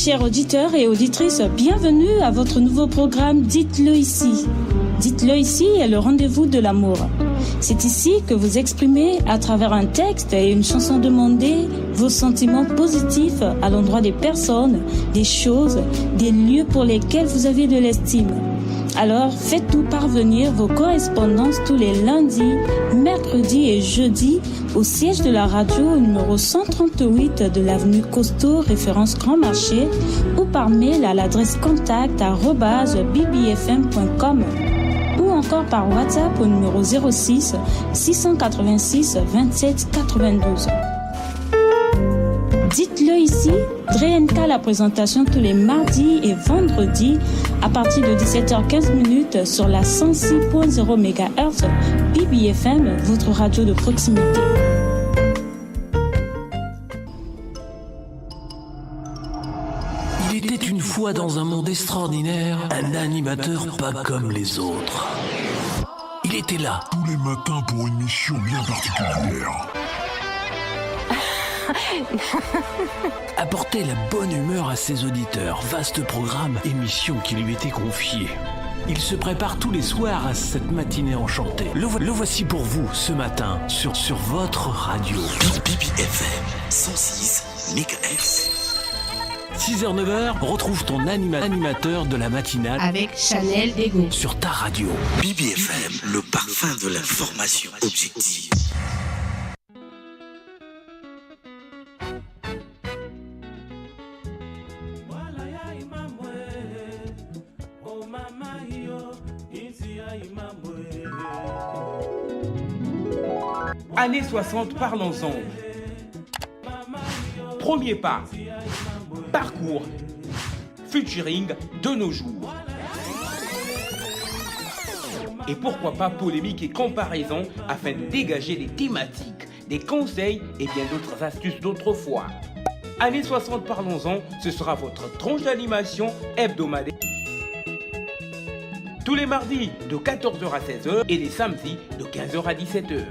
chers auditeurs et auditrices, bienvenue à votre nouveau programme Dites-le ici. Dites-le ici est le rendez-vous de l'amour. C'est ici que vous exprimez, à travers un texte et une chanson demandée, vos sentiments positifs à l'endroit des personnes, des choses, des lieux pour lesquels vous avez de l'estime. Alors, faites-nous parvenir vos correspondances tous les lundis, mercredis et jeudis au siège de la radio numéro 138 de l'avenue Costaud, référence Grand Marché, ou par mail à l'adresse contact@bbfm.com ou encore par WhatsApp au numéro 06 686 27 92. Dites-le ici, Drenka la présentation tous les mardis et vendredis à partir de 17h15 sur la 106.0 MHz BBFM, votre radio de proximité. Il était une fois dans un monde extraordinaire, un animateur pas comme les autres. Il était là tous les matins pour une mission bien particulière. Apporter la bonne humeur à ses auditeurs. Vaste programme, émission qui lui était confiée. Il se prépare tous les soirs à cette matinée enchantée. Le voici pour vous ce matin sur votre radio. BBFM 106 MHz. 6h-9h, retrouve ton animateur de la matinale avec Chanel Ego sur ta radio. BBFM, le parfum de l'information objective. Années 60, parlons-en. Premier pas. Parcours. Featuring de nos jours. Et pourquoi pas polémique et comparaison afin de dégager des thématiques, des conseils et bien d'autres astuces d'autrefois. Années 60, parlons-en, ce sera votre tranche d'animation hebdomadaire. Tous les mardis de 14h à 16h et les samedis de 15h à 17h.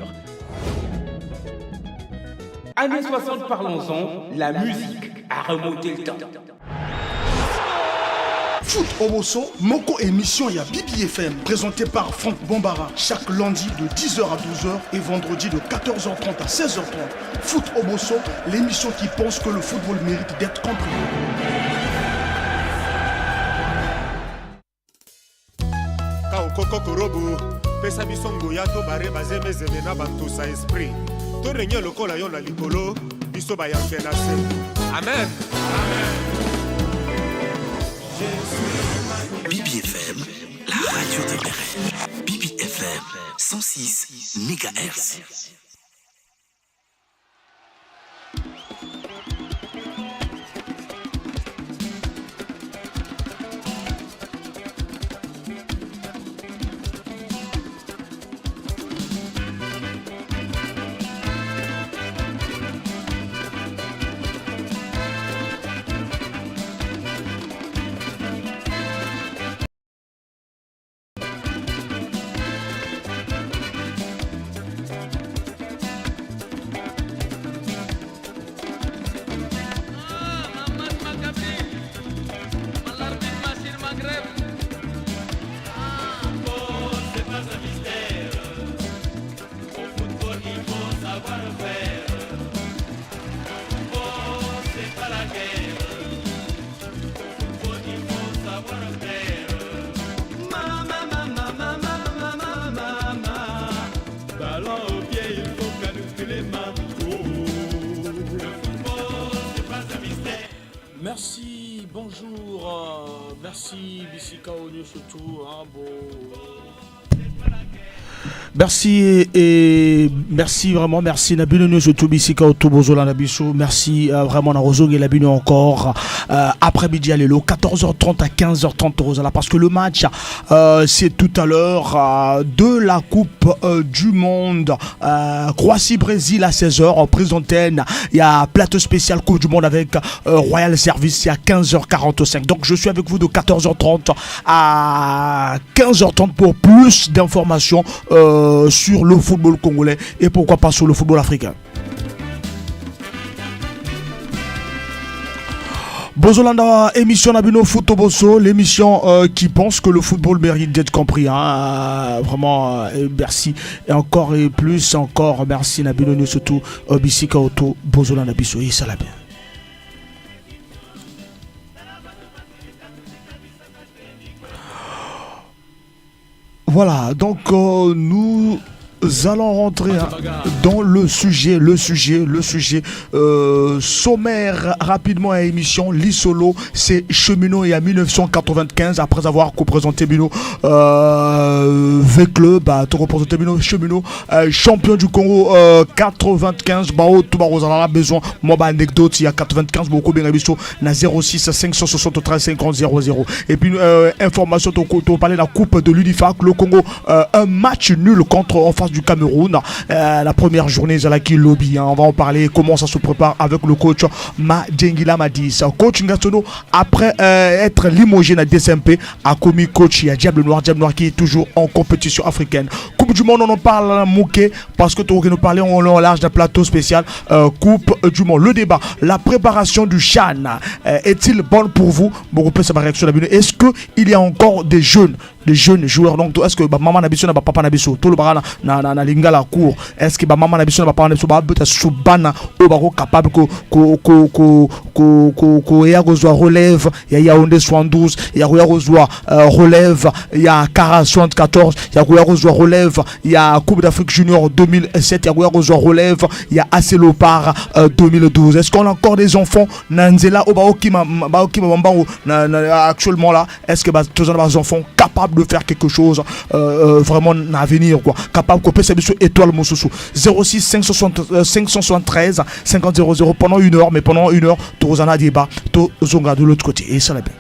Années 60, parlons-en, la musique a remonté le temps. Foot Oboso, Moko émission ya BBFM, présenté par Franck Bombara, chaque lundi de 10h à 12h et vendredi de 14h30 à 16h30. Foot Oboso, l'émission qui pense que le football mérite d'être compris. Kokorobo, pesa bisongo ya to bare bazeme zemena bantusa esprit. To renye lokola yo na likolo, biso ba ya fenase. Amen. BBFM, la radio des Bérennes. BBFM 106 MHz. Merci, bonjour, merci Bissika Onyo surtout, Merci et merci vraiment, merci Nabino surtout Bissika Otobozola Nabiso, merci vraiment Narozo et Nabino encore après-midi à l'élo 14h30 à 15h30 Rosala parce que le match c'est tout à l'heure de la Coupe du Monde Croatie-Brésil à 16h en prise d'antenne. Il y a plateau spécial Coupe du Monde avec Royal Service, il y a 15h45. Donc je suis avec vous de 14h30 à 15h30 pour plus d'informations sur le football congolais et pourquoi pas sur le football africain. Bozolanda, émission Nabino Foot Bosso, l'émission qui pense que le football mérite d'être compris. Vraiment, merci. Et encore et plus, encore merci Nabino, surtout Bissika Auto, Bozolanda Bisso, et ça l'a bien. Voilà, donc nous allons rentrer dans le sujet sommaire rapidement à l'émission. L'Isolo, c'est cheminot et à 1995, après avoir co-présenté Bino V-Club, tout représenté Bino cheminot, champion du Congo 95, tout le monde a besoin, moi anecdote, il y a 95, beaucoup bien Bisso, na 06 573 50 00. Et puis information, on parlait de la coupe de l'UNIFAC, le Congo, un match nul contre en face du Cameroun, la première journée Zalaki Lobby, on va en parler, comment ça se prépare avec le coach Madjengila Madis. Coach Ngasono, après être limogé à DSMP, a commis coach, il y a Diable Noir qui est toujours en compétition africaine. Coupe du monde, on en parle Mouké, parce que nous parlons en large d'un plateau spécial Coupe du monde. Le débat, la préparation du Chan, est-il bonne pour vous? Beaucoup plus sa réaction. Est-ce qu'il y a encore des jeunes joueurs? Donc est-ce que maman n'a pas papa n'a tout le bras na lingala cour? Est-ce que maman n'a pas papa n'a pas subana au baro capable ko ya gozwa relève ya Yaoundé 72, ya gozwa relève ya Kara 74, ya gozwa relève ya Coupe d'Afrique Junior 2007, ya gozwa relève ya Aselopar 2012. Est-ce qu'on a encore des enfants nanzela au baro qui actuellement là? Est-ce que tous les enfants capables de faire quelque chose vraiment à venir, quoi, capable de faire sur étoile Moussoussou 06 573 50 00 pendant une heure, mais pendant une heure tous en a débat, tous zonga de l'autre côté, et ça l'a bien.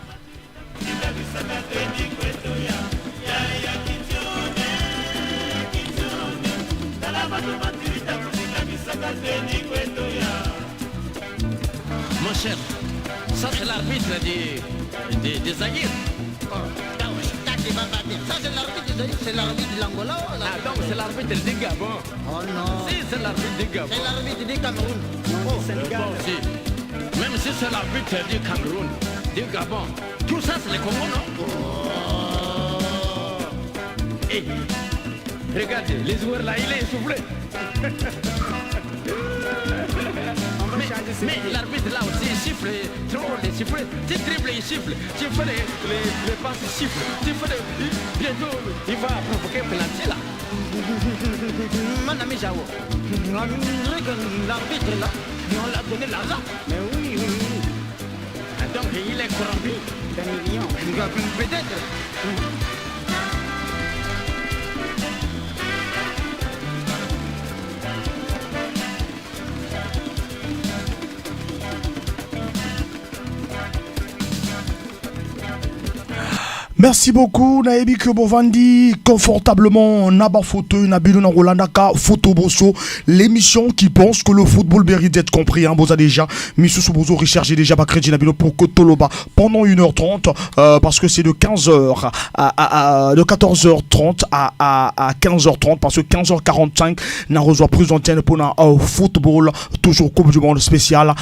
Mon cher, ça c'est l'arbitre des Zaïre. C'est l'arbitre de l'Angola. Ah donc c'est l'arbitre du Gabon. Oh non. Si c'est l'arbitre du Gabon. C'est l'arbitre du Cameroun. Oh, Sénégal. Bon, si. Même si c'est l'arbitre du Cameroun, du Gabon, tout ça c'est les Congo, non? Oh. Et regardez, les joueurs là, il est essoufflé. Mais l'arbitre là aussi il siffle, trop il siffle, tu dribbles il siffle, tu fais les passes il siffle, tu fais bientôt il va provoquer penalty là. Mon ami Jao, l'arbitre là, on l'a donné l'argent. Mais oui. Donc il est corrompu. D'un million. Peut-être. Merci beaucoup, Naebi Kebovandi, confortablement, Naba Fauteuil, Nabilou Rolandaka, Photo Bosso, l'émission qui pense que le football mérite d'être compris, hein, Boza déjà, Missou Soubozo, Richard, j'ai déjà pas crédit Nabilou pour Kotoloba pendant 1h30, parce que c'est de 15h de 14h30 à 15h30, parce que 15h45, n'a reçoit plus d'antenne pour un football, toujours Coupe du Monde spécial,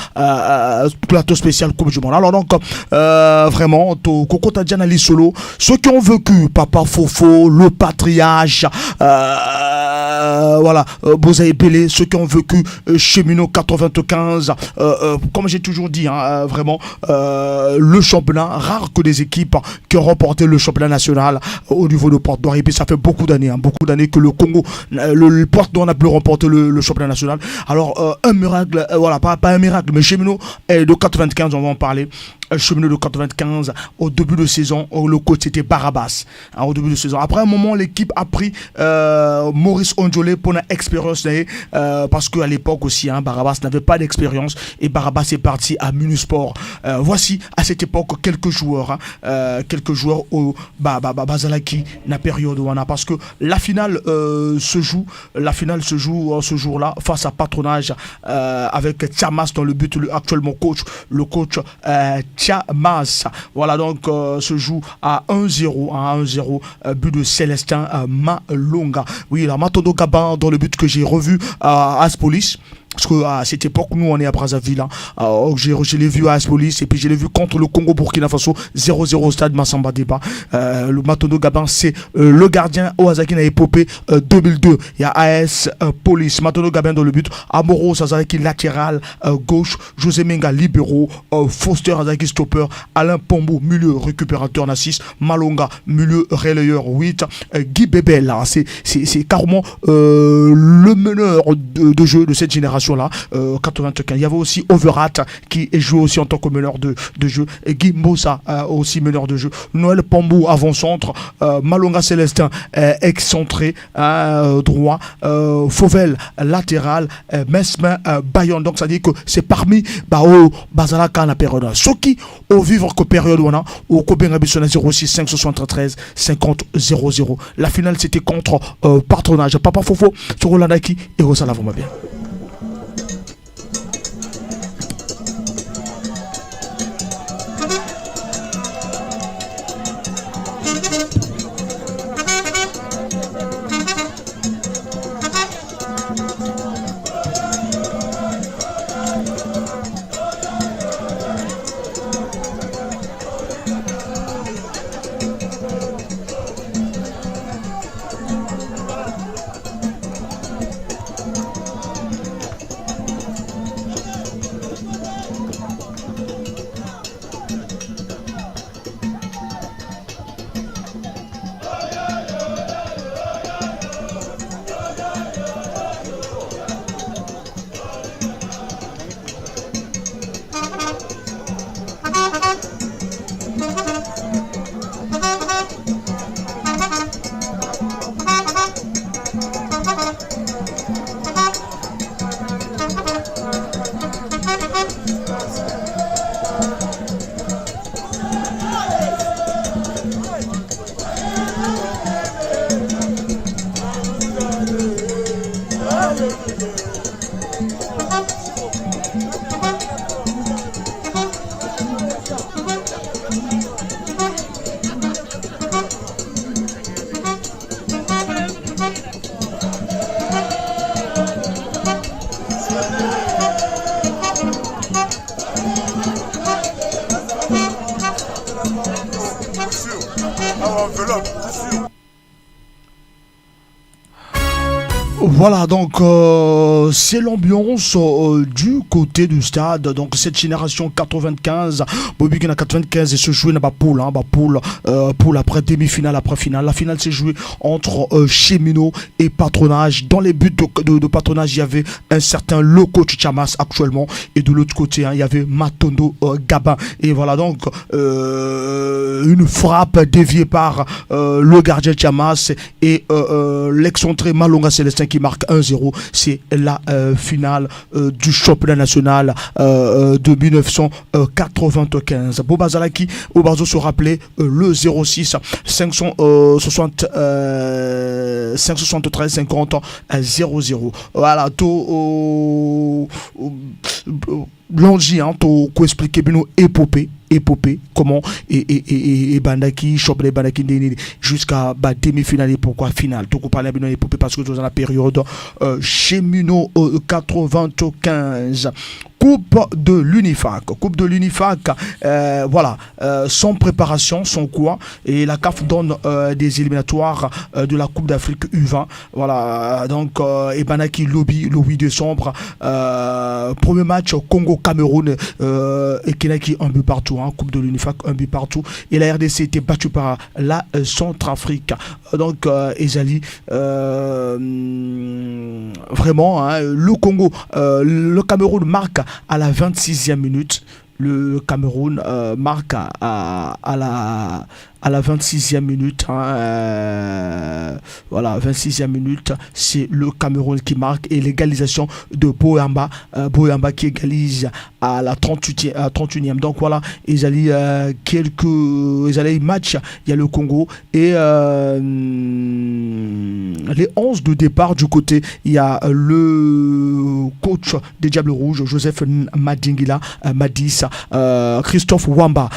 plateau spécial Coupe du Monde. Alors donc, vraiment, Koko Tadjana Solo, ceux qui ont vécu Papa Fofo, le patriarche, voilà, Bozaï Belé, ceux qui ont vécu Cheminot 95, comme j'ai toujours dit, hein, vraiment, le championnat, rare que des équipes qui ont remporté le championnat national au niveau de Porte-d'Or. Et puis ça fait beaucoup d'années que le Congo, le Porte-d'Or n'a plus remporté le championnat national. Alors, un miracle, voilà, pas un miracle, mais Cheminot de 95, on va en parler. Cheminot de 95, au début de saison, le coach c'était Barabas, hein, au début de saison. Après un moment, l'équipe a pris Maurice Onjolé pour une expérience, parce qu'à l'époque aussi, hein, Barabas n'avait pas d'expérience et Barabas est parti à Munisport. Voici à cette époque quelques joueurs au Bazalaki na période où on a, parce que la finale se joue ce jour-là face à Patronage avec Tchamas dans le but, actuellement le coach Tchamas. Voilà, donc se joue à 1-0, but de Célestin Malonga. Oui, la Matondo Gabin dans le but que j'ai revu à Aspolis. parce que à cette époque, nous on est à Brazzaville, hein. Je l'ai vu à AS Police et puis je l'ai vu contre le Congo Burkina Faso 0-0 au stade Massamba Débat. Le Matondo Gabin, c'est le gardien Owazaki na épopée 2002. Il y a AS Police, Matondo Gabin dans le but, Amoro Sazaki latéral gauche, José Menga libéraux, Foster Azaki stopper, Alain Pombo milieu récupérateur na 6, Malonga milieu relayeur 8, Guy Bebel là, c'est carrément le meneur de jeu de cette génération là, 95. Il y avait aussi Overat qui est joué aussi en tant que meneur de jeu, et Guy Mbossa aussi meneur de jeu, Noël Pombo avant-centre, Malonga Célestin excentré droit, Fauvel latéral, Mesmin Bayon. Donc ça dit que c'est parmi au Bazalaka la période ceux qui au vivre que période on a au Kobenga Bissona 06 573 50 00. La finale c'était contre Patronage Papa Fofo sur Rolandaki et Rosala va bien. Voilà, donc c'est l'ambiance du côté du stade. Donc cette génération 95, Bobby qui a 95 et se jouer dans la poule, poule après demi-finale, après finale. La finale s'est jouée entre Cheminot et Patronage. Dans les buts de Patronage, il y avait un certain Loco Chichamas actuellement, et de l'autre côté, il y avait Matondo Gabin. Et voilà donc une frappe déviée par le gardien Chamas et l'excentré Malonga Célestin qui marque 1-0. C'est la finale du championnat national de 1995. Boba Zalaki, Obazo se rappelait le 06 573 50 00. Voilà, tout Langi, to expliquer bien épopée comment et Bandaki chope les Bandaki jusqu'à demi-finale et pourquoi finale. Tout parler bien épopée parce que dans la période Cheminot 95. Coupe de l'Unifac, voilà, sans préparation, sans quoi, et la CAF donne des éliminatoires de la Coupe d'Afrique U20, voilà, donc Ebanaki lobby le 8 décembre, premier match Congo-Cameroun, et Kenaki un but partout, Coupe de l'Unifac un but partout, et la RDC était battue par la Centrafrique, donc Ezali, vraiment, le Congo, le Cameroun marque à la 26e minute. Le Cameroun marque à la 26e minute. Voilà, 26e minute, c'est le Cameroun qui marque, et l'égalisation de Boyamba qui égalise à la 31e. Donc voilà, ils allaient match, il y a le Congo et les 11 de départ du côté, il y a le coach des Diables Rouges, Joseph Madingila, Madis, Christophe Wamba,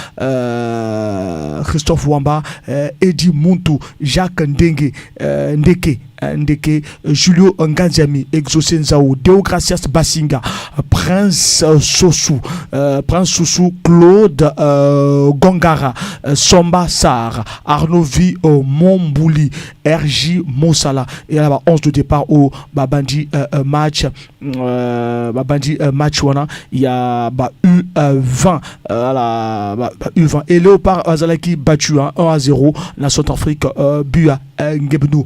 Eddie Montou, Jacques Ndeke, Ndeke, Julio Nganziami, Exaucé Nzao, Deogracias Basinga, Prince Sossou, Claude Gongara, Somba Sar, Arnovi Mombouli, RJ Moussala. Et là-bas, 11 de départ au Babandi match. Match wana il y a U20 U20 et Léopard Azalaki battu 1-0 la Centrafrique Bua Ngebnou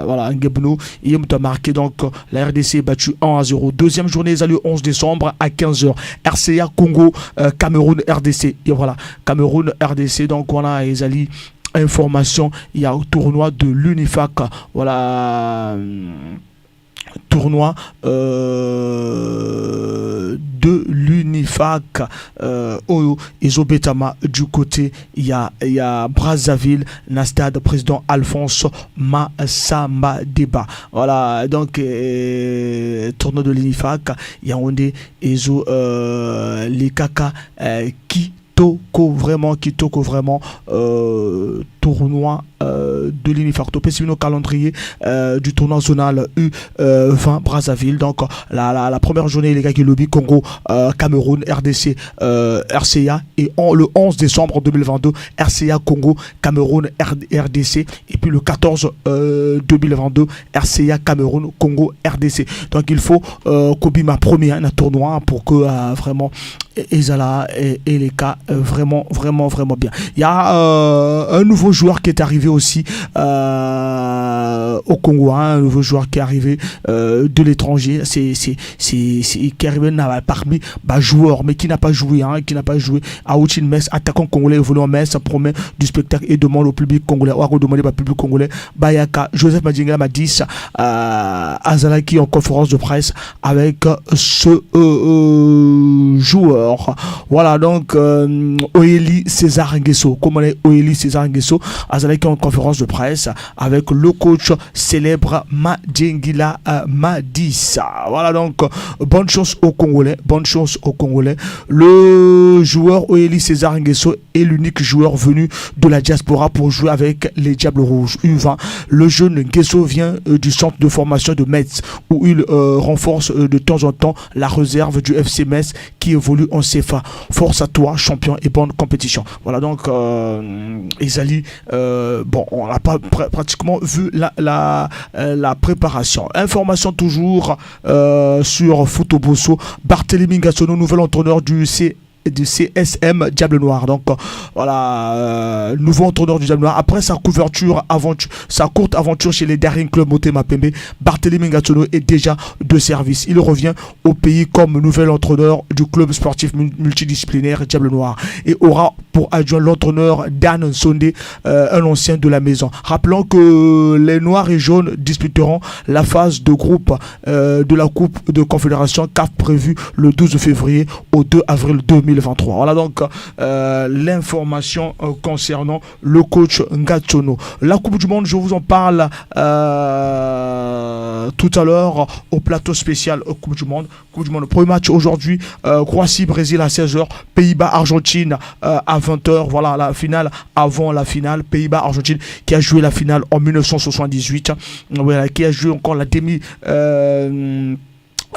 voilà Ngebnou il a marqué donc la RDC battu 1-0 deuxième journée le 11 décembre à 15h RCA Congo Cameroun RDC et voilà Cameroun RDC donc voilà les alliés information il y a au tournoi de l'Unifac voilà tournoi de l'Unifac Oyo et Zobetama du côté il y a Brazzaville na stade président Alphonse Massamba Deba voilà donc tournoi de l'Unifac il y a Ondé et Zo les Kaka qui Kitoko vraiment tournoi de l'Unifac topé sur nos calendrier du tournoi zonal U20 Brazzaville donc la première journée les gars qui lobby Congo Cameroun RDC RCA et le 11 décembre 2022 RCA Congo Cameroun RDC et puis le 14 2022 RCA Cameroun Congo RDC donc il faut Kobima premier un tournoi pour que vraiment Ezala et les cas vraiment bien. Il y a un nouveau joueur qui est arrivé aussi au Congo, un nouveau joueur qui est arrivé de l'étranger. C'est qui est arrivé parmi joueurs mais qui n'a pas joué Aouchin Metz, attaquant congolais évoluant en Metz, promet du spectacle et demande au public congolais ou à demander au public congolais. Bayaka Joseph Madinga m'a dit Azalaki en conférence de presse avec ce joueur. Voilà donc Oeli César Nguesso, comment est Oeli César Nguesso Azalaki en conférence de presse avec le coach célèbre Madjengila Madissa. Voilà donc bonne chance aux Congolais. Le joueur Oeli César Nguesso est l'unique joueur venu de la diaspora pour jouer avec les Diables Rouges U20. Le jeune Nguesso vient du centre de formation de Metz où il renforce de temps en temps la réserve du FC Metz qui évolue en CFA. Force à toi, champion et bonne compétition. Voilà donc Ezali, on n'a pas pratiquement vu la préparation. Information toujours sur Futoboso. Barthélémy Ngassono, nouvel entraîneur du CSM Diable Noir. Donc voilà, nouveau entraîneur du Diable Noir. Après sa courte aventure chez les Daring Club Motema Pembe, Barthélémy Ngassono est déjà de service. Il revient au pays comme nouvel entraîneur du club sportif multidisciplinaire Diable Noir et aura pour adjoint l'entraîneur Dan Nsonde, un ancien de la maison. Rappelons que les Noirs et Jaunes disputeront la phase de groupe de la Coupe de Confédération CAF prévue le 12 février au 2 avril 2023. Voilà donc l'information concernant le coach Ngatsono. La Coupe du Monde, je vous en parle tout à l'heure au plateau spécial Coupe du Monde. Premier match aujourd'hui, Croatie-Brésil à 16h, Pays-Bas-Argentine à 20h. Voilà la finale avant la finale. Pays-Bas-Argentine qui a joué la finale en 1978. Voilà, qui a joué encore la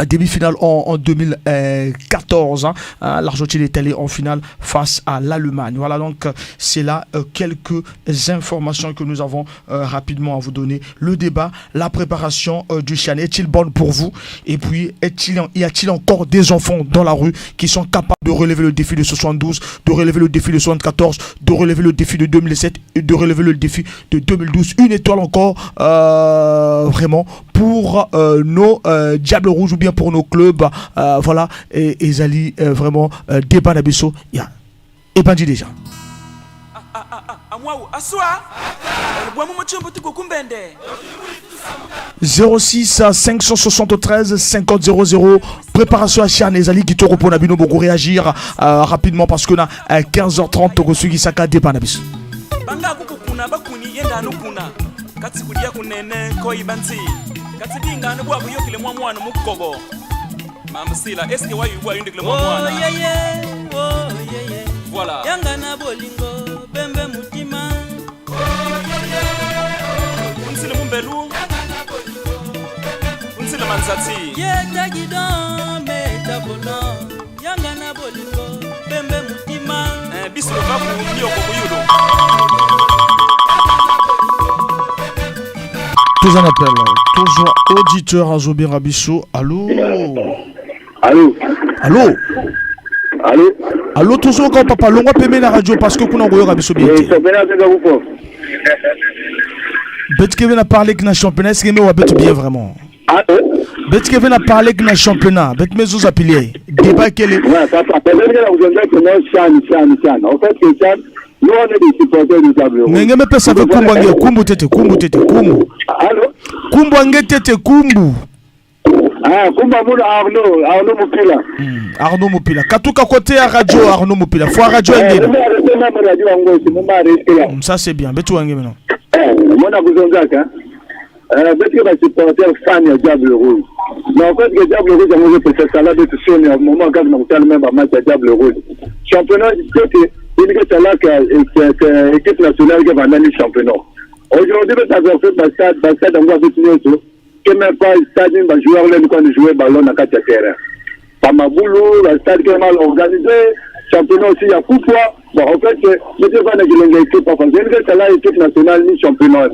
demi-finale en 2014. L'Argentine est allée en finale face à l'Allemagne. Voilà donc c'est là quelques informations que nous avons rapidement à vous donner. Le débat, la préparation du Chan est-il bonne pour vous? Et puis y a-t-il encore des enfants dans la rue qui sont capables de relever le défi de 72, de relever le défi de 74, de relever le défi de 2007 et de relever le défi de 2012? Une étoile encore vraiment pour nos Diables Rouges ou bien pour nos clubs. Voilà, et Zali vraiment débat d'abisso. Et bandit déjà. 06 573 50 00. Préparation à Chian et Zali qui te repose Nabino pour réagir rapidement parce qu'on a 15h30 au Sugi Saka débat d'abisso. Katsikudia kunene koi banti katsidinga nbwa kuyokile mwana mukobo mamsila eske wayu bwa yindikile mwana oh yeah voilà yanga na bolingo bembe mutima oh yeah Serge Manzati. Tous en appel, toujours auditeur à Zobé Rabisso. Allô? Allô? Allô? Allô? Allô, toujours quand papa, l'on va payer la radio parce que nous avons Rabisso bien. Bet Kevin a parlé que le championnat, est-ce qu'il m'a bien vraiment? Bet Kevin a parlé que le championnat, Bet Mesos a pilier. Débat quel est? Ouais, papa, peut-être que vous avez que non, Chan. En fait, que Chan, nous on est des supporters du tableau. Mais il me peut savoir Kumbu tete. Allô? Kumbu tete Kumbu. Ah, Kumbu Arnaud Mopila. Arnaud Mopila. Katuka côté à radio Arnaud Mopila. Faut radio engagé. Ça c'est bien. Bet engagé maintenant. Mon abusonzak, hein. Bet que va supporter fan ya Diable Rouge. Mais en fait, que Diable Rouge a mangé peut-être ça là de tout sonner au moment quand on a même match à Diable Rouge. Championnat, c'est une équipe nationale qui va gagner le championnat. Aujourd'hui, nous avons fait Bastad, on va définir tout. Que même pas le stade, va jouer là, quand nous jouons ballon à 4 terrains. Pamaboulou, le stade qui est mal organisé, championnat aussi, il y a pourquoi. Bon, en fait, nous devons gagner l'équipe, parce que c'est là l'équipe nationale, ni championnat.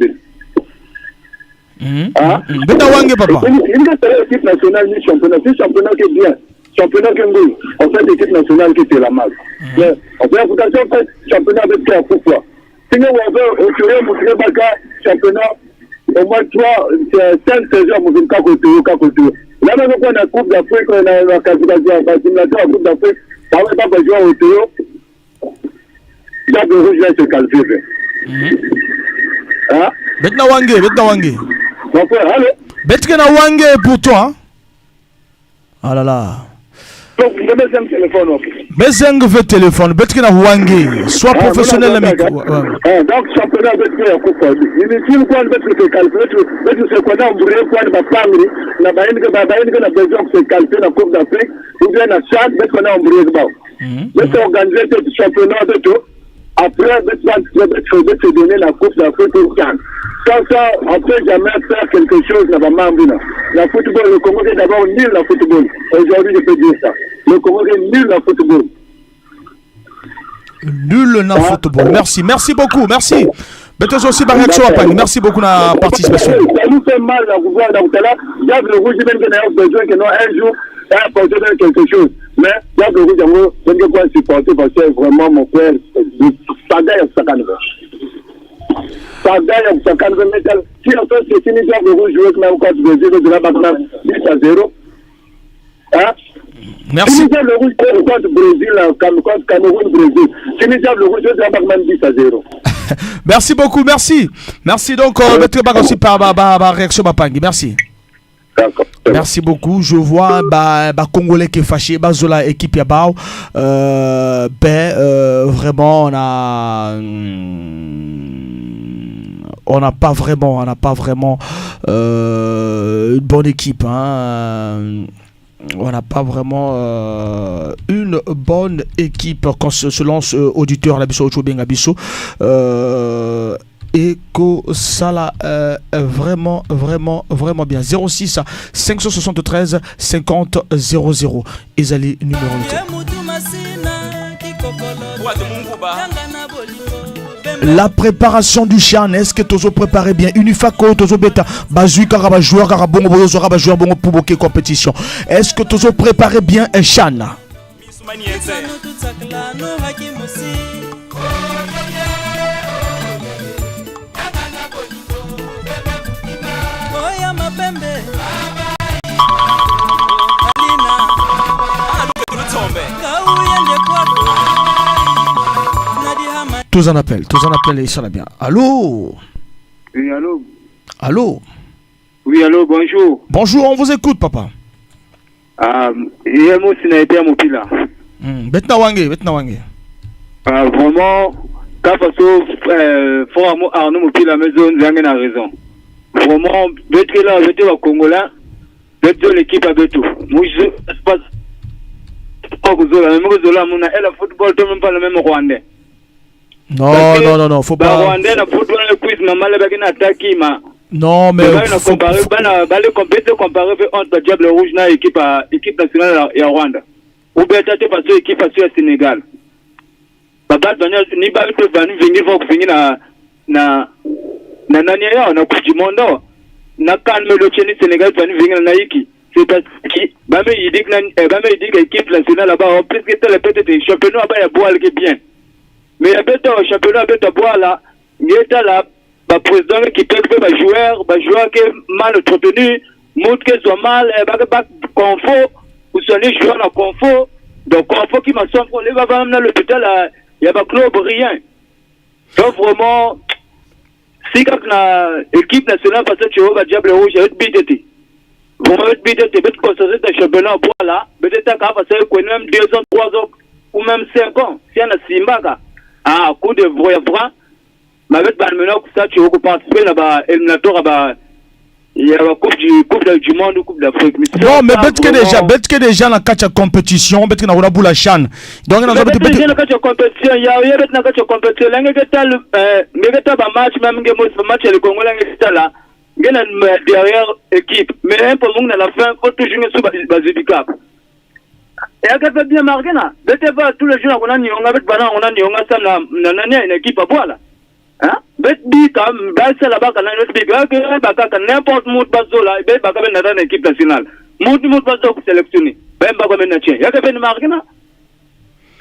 Ah? Papa. Il y a l'équipe nationale, ni championnat. C'est championnat qui est bien. Championnat qui est bien. En fait, l'équipe nationale qui est la masse. En fait, vous avez fait championnat avec qui, pourquoi? Si nous avons au Moutier Baka, championnat, au moins 5 saisons, nous avons côté. Là, nous avons la Coupe d'Afrique, on a la qualification, la Coupe d'Afrique, ça ne va pas jouer au Théo. Diable Rouge va se qualifier. Hein? Betna Wangé. Mon frère, allô? Betna Wangé pour toi. Ah là là. Donc, je mets un téléphone. Bezeng veut téléphone. Betna Wangé. Sois professionnel, ami. Donc, championnat Betna Coupe. Il est une fois de calculer. Mais c'est quoi, on voudrait quoi de ma famille. La baïne que la besoin de se calculer la Coupe d'Afrique. Ou bien la Chad, Betna on voudrait pas. Mais c'est organisé le championnat de tout. Après, se donner la Coupe d'Afrique au Cannes. Sans ça, on ne peut jamais faire quelque chose là-bas. La football, le Congo est d'abord nul la football. Aujourd'hui, je peux dire ça. Le Congo est nul la football. Nul dans football. Merci beaucoup. Merci. Betos aussi réaction à Paris. Merci beaucoup de la participation. Ça nous fait mal à vous voir dans le là. Diable Rouge, même qu'on a besoin que nous, un jour, apporter quelque chose. Mais Diable Rouge, je ne peux pas supporter parce que vraiment, mon frère, ça gagne à 50 ans. Ça gagne à 50 ans. Si en fait, c'est fini, Diable Rouge joue avec nous contre le Brésil, de la Bagdad 10-0. Hein? Merci. Si Diable Rouge joue contre le Brésil, contre Cameroun, Brésil. Si Diable Rouge joue de la Bagdad 10-0. Merci beaucoup, merci donc mettre pas aussi par réaction Bapangi, merci. Merci beaucoup. Je vois Congolais qui est fâché, Zola équipe Yabao. Vraiment on n'a pas vraiment une bonne équipe, hein. On n'a pas vraiment une bonne équipe quand se lance auditeur à la Bisso Benga Bisso. Et que ça là vraiment bien. 06 573 50 00 Ezali numéro 1. La préparation du Chan, est-ce que tu as préparé bien? Unifako, tu as bêta, Bazui, Karaba, joueur, Karabongo, Bozora, joueur, Bongo, pour bouquer compétition. Est-ce que tu as préparé bien un Chan? Tous en appel et ça va bien. Allô? Oui, allô? Allô? Oui, allô, bonjour. Bonjour, on vous écoute, papa. Yemo Sinaïté Mopila. Betna Wangé. Vraiment, quand faut Arnaud Mopila, mais on a raison. Vraiment, Betre là, Betre au Congolais, Betre l'équipe à Beto. Moi, je passe pas que Zola, même Zola, mon elle a football, toi même pas le même Rwandais. Non, faut pas. Rwandais, le football, le quiz, normal, avec une attaque, Non, mais le comparer entre Diable Rouge et équipe nationale et Rwanda. Ou bien tu parce que l'équipe au Sénégal. Baba ni ba ko venu venir na Coupe du Monde. Na kan me le Sénégal venir na Iki. C'est parce que ba me il dit que l'équipe nationale là-bas plus que peut-être championnat ba ya boire qui bien. Mais ya peut-être championnat peut-être boire là, il est là. Président qui peut faire joueur qui est mal entretenu, montre qu'ils sont mal, pas confort, ou sont les joueurs en confort, donc confort qui m'a sombre, les va dans l'hôpital, il n'y a pas club, rien. Donc vraiment, si quand l'équipe nationale passe tu vois, Diable Rouge, il va être bidété. Vraiment être bidété, il va être constaté dans le championnat, voilà, peut-être qu'à passer même 2 ans, 3 ans, ou même 5 ans, si on a Simbaga, à coup de voyage, mais maintenant ça tu veux participer là-bas éliminatoire il y a la coupe du monde ou coupe d'Afrique. Non mais peut-être que déjà dans la compétition peut-être qu'on a la chan donc dans la compétition il y a na compétition là ngeta ba match même match le Congo là ngeta là ngena derrière équipe mais un peu à la fin faut toujours sur Bazibika et à fait bien marqué là peut-être pas tous les jours on a ça na une équipe à boire là. Hein? Bet bi kam ba ça là-bas quand on est big n'importe où bazo là be ba comme dans l'équipe nationale mout bazo sélectionné ben ba comme natien ya que ben marquena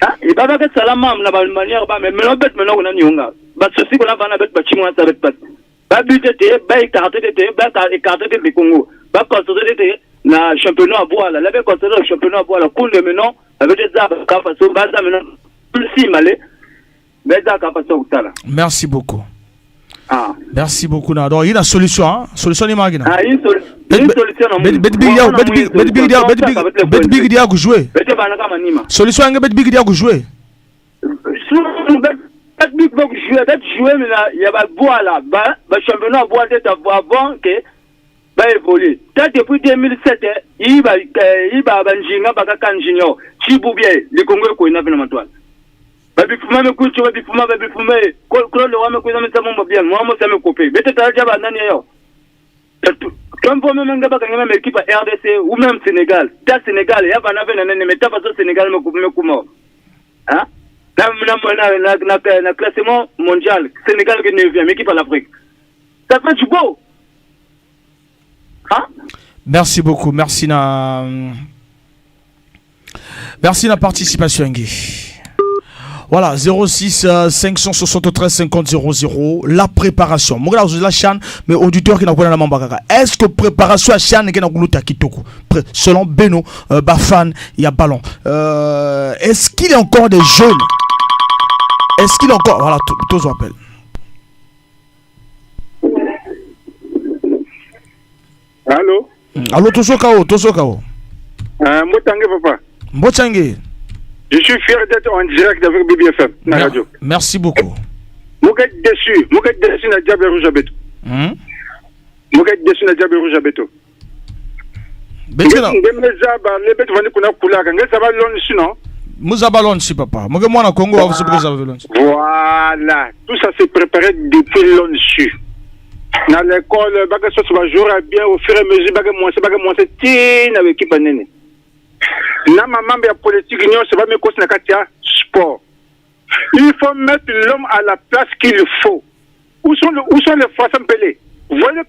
hein et ba que salama na ba manière ba mais non bet maintenant on a nyonga ba ceci qu'on a va na bet ba chimwa ça bet pas ba buté ba écarté de Congo ba considéré na championnat à boire là la considéré championnat à boire la coule de maintenant avec des arbres ka façon ba ça maintenant plus si malé. Merci beaucoup. Merci beaucoup. Donc, il y a une solution. Solution de Magina. Une solution. Big dia jouer. Solution à Big dia jouer. Big jouer, mais il y a bois là. Championnat bois avant que va évoluer. Depuis 2007, il va Banjinga, Bakakan Junior, Chiboubier, les Congolais qui ont une toile. Babifuma me kuchu babifuma kolo le wa me kuza me tamomba bien moi mo ça me couper bete taja ba nani yo comme pour même ngaba kanga même équipe RDC ou même Sénégal Sénégal ya bana vena nene meta pas Sénégal me kuma hein na classement mondial Sénégal qui 9e équipe à l'Afrique ça fait du beau hein. Merci beaucoup, merci na participation Nguy. Voilà, 06 573 50 00, la préparation. Moi, je la chaîne, mais auditeur qui n'a pas la mambaka. Est-ce que préparation à chaîne qui n'a pas kitoko? Selon Beno, Bafan, il y a ballon. Est-ce qu'il y a encore des jeunes? Est-ce qu'il y a encore. Voilà, tous on appelle. Allô? Allô, Tosokao. Mbotange, papa. Mbotange. Je suis fier d'être en direct avec BBFM, la radio. Merci beaucoup. Je suis déçu na Diable Rouge à Beto. Je suis déçu na Diable Rouge à Beto. Voilà, tout ça s'est préparé depuis l'ONU. Dans l'école, je jouera bien au fur et à mesure, je vais avec l'équipe. Na maman ya politique union c'est pas me cause na katia sport. Il faut mettre l'homme à la place qu'il faut. Où sont les Français Pelé? Voyez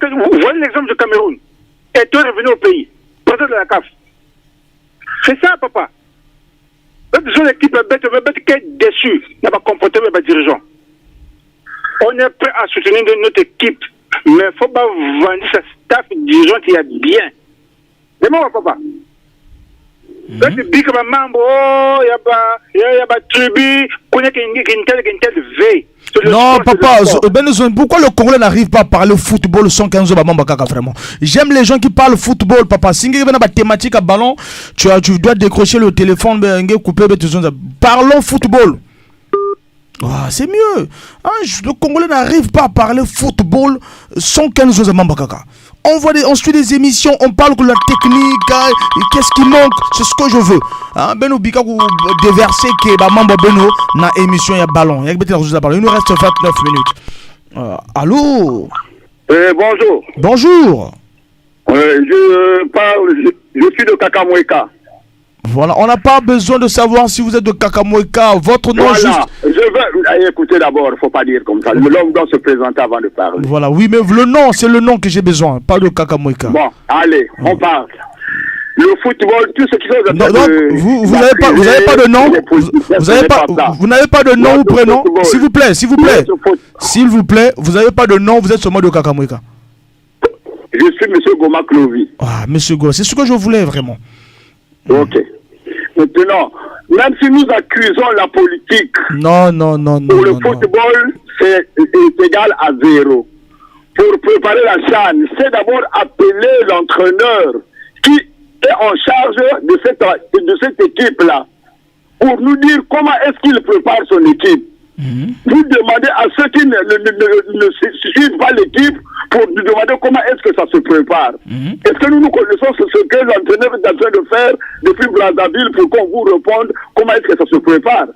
l'exemple du Cameroun. Et toi revenu au pays. Président de la CAF. C'est ça papa. Besoin l'équipe bête qui est déçue. N'a pas comporté mes dirigeants. On est prêt à soutenir notre équipe. Mais il ne faut pas vendre sa staff dirigeant qui est bien. C'est moi papa. Non, papa, pourquoi le Congolais n'arrive pas à parler football sans 15 ans? Vraiment. J'aime les gens qui parlent football, papa. Si tu as une thématique à ballon, tu dois décrocher le téléphone, couper. Parlons football. Ah, c'est mieux. Le Congolais n'arrive pas à parler football sans 15 ans. On suit des émissions, on parle de la technique, qu'est-ce qui manque, c'est ce que je veux. Beno Bika ou déverser que Bambo Beno na émission ya ballon. Il nous reste 29 minutes. Allô? Bonjour. Bonjour. Je suis de Kakamweka. Voilà, on n'a pas besoin de savoir si vous êtes de Kakamweka. Votre nom juste... Je veux... Écoutez d'abord, il ne faut pas dire comme ça. L'homme doit se présenter avant de parler. Voilà, oui, mais le nom, c'est le nom que j'ai besoin, pas de Kakamweka. Bon, allez, on parle. Le football, tout ce qui est... Non, donc, vous n'avez pas de nom. Vous n'avez pas de nom ou prénom. S'il vous plaît. Vous n'avez pas de nom, vous êtes seulement de Kakamweka. Je suis M. Goma Clovis. Ah, M. Goma, c'est ce que je voulais vraiment. Ok. Maintenant, même si nous accusons la politique, non. Pour le football, c'est égal à 0. Pour préparer la CHAN, c'est d'abord appeler l'entraîneur qui est en charge de cette équipe-là pour nous dire comment est-ce qu'il prépare son équipe. Vous demandez à ceux qui ne suivent pas l'équipe pour nous demander comment est-ce que ça se prépare. Est-ce que nous connaissons ce que l'entraîneur est en train de faire depuis Brazzaville pour qu'on vous réponde comment est-ce que ça se prépare?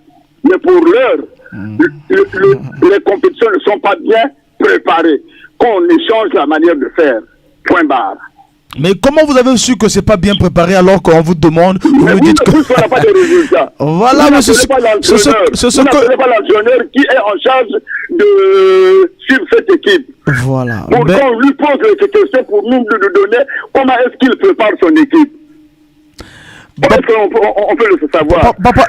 Mais pour l'heure, les compétitions ne sont pas bien préparées. Qu'on échange la manière de faire. Point barre. Mais comment vous avez su que c'est pas bien préparé alors qu'on vous demande, vous nous dites que... Vous n'avez pas de résultats. Voilà, mais c'est ce que... Vous n'avez pas l'entraîneur qui est en charge de suivre cette équipe. Voilà. Pour qu'on lui pose ces questions pour nous donner comment est-ce qu'il prépare son équipe. Comment est-ce qu'on peut le savoir? Papa,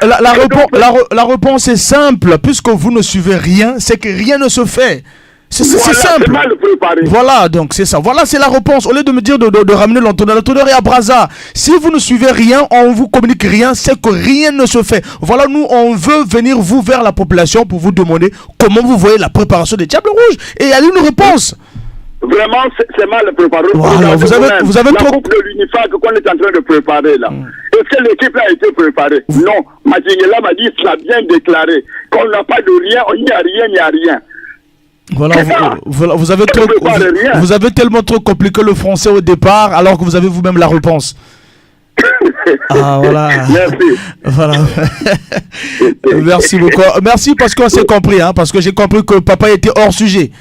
la réponse est simple. Puisque vous ne suivez rien, c'est que rien ne se fait. C'est simple. C'est mal préparé. Voilà, donc c'est ça. Voilà, c'est la réponse. Au lieu de me dire de ramener l'entraîneur est à Brazza. Si vous ne suivez rien, on vous communique rien, c'est que rien ne se fait. Voilà, nous, on veut venir vous vers la population pour vous demander comment vous voyez la préparation des Diables Rouges. Et il y a une réponse. Vraiment, c'est mal préparé. Voilà, vous avez la coupe de l'UNIFAC qu'on est en train de préparer là. Est-ce que l'équipe a été préparée? Non. Madjingela m'a dit, cela bien déclaré. Qu'on n'a pas de rien, il n'y a rien. Voilà, vous avez tellement trop compliqué le français au départ alors que vous avez vous-même la réponse. Ah voilà. Merci. Voilà. Merci beaucoup. Merci parce qu'on s'est compris, hein, parce que j'ai compris que papa était hors sujet.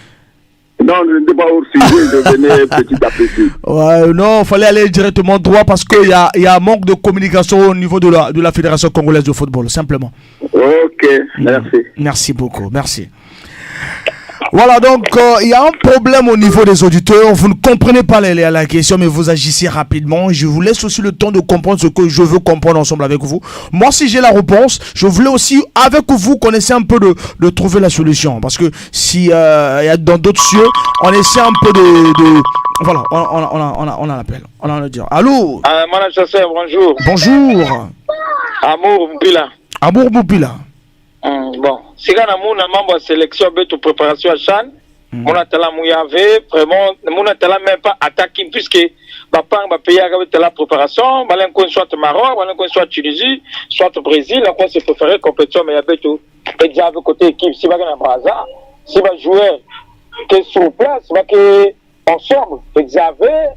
Non, je n'étais pas hors sujet, je venais petit à petit. Ouais, non, il fallait aller directement droit parce qu'il y a un manque de communication au niveau de la Fédération Congolaise de Football, simplement. Ok, merci. Merci beaucoup, merci. Voilà, donc il y a un problème au niveau des auditeurs. Vous ne comprenez pas la question, mais vous agissez rapidement. Je vous laisse aussi le temps de comprendre ce que je veux comprendre ensemble avec vous. Moi, si j'ai la réponse, je voulais aussi, avec vous, qu'on essaie un peu de trouver la solution. Parce que si y a dans d'autres cieux, on essaie un peu de... Voilà, on a l'appel. On a le dire. Allô? Mana Chasseur, bonjour. Bonjour. Amour Boupila. Amour Boupila. Bon, si on a mon membre de sélection de préparation à CHAN, mon atala mouyave vraiment mon atala même pas attaqué puisque papa va payer avec la préparation, balen qu'on soit Maroc, balen qu'on soit Tunisie, soit Brésil, là qu'on se préférer compétition mais avec tout et déjà avec côté équipe si va gagner Brazza, si va jouer que sur place, va que ensemble, Xavier,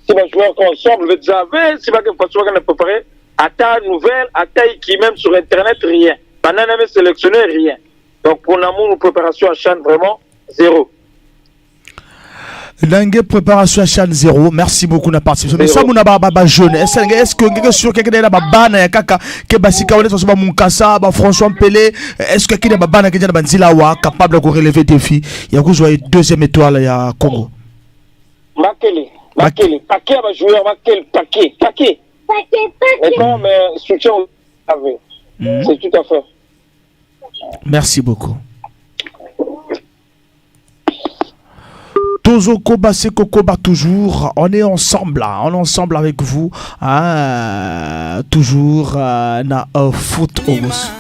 si va jouer ensemble, Xavier, si va que va gagner préparer à ta nouvelle, à ta qui même sur internet rien. Pendant qu'on avait sélectionné, rien. Donc, pour l'amour, nos préparations à CHAN, vraiment, 0. Langue préparation à CHAN 0. Merci beaucoup de participer. Mais ça, mon ababa jeune. Est-ce que quelqu'un sur quelqu'un de bana ya kaka que basika on est sur Munkasa, François Pelé. Est-ce que quelqu'un de bana qui est dans capable de relever des défis? Il y a que jouer deuxième étoile ya Congo. Makele. Paquet va jouer Makele. Paquet. Et comme soutien au c'est tout à fait. Merci beaucoup. Tozo Koba Seko Koba toujours. On est ensemble là. On est ensemble avec vous. Toujours na foot Omos.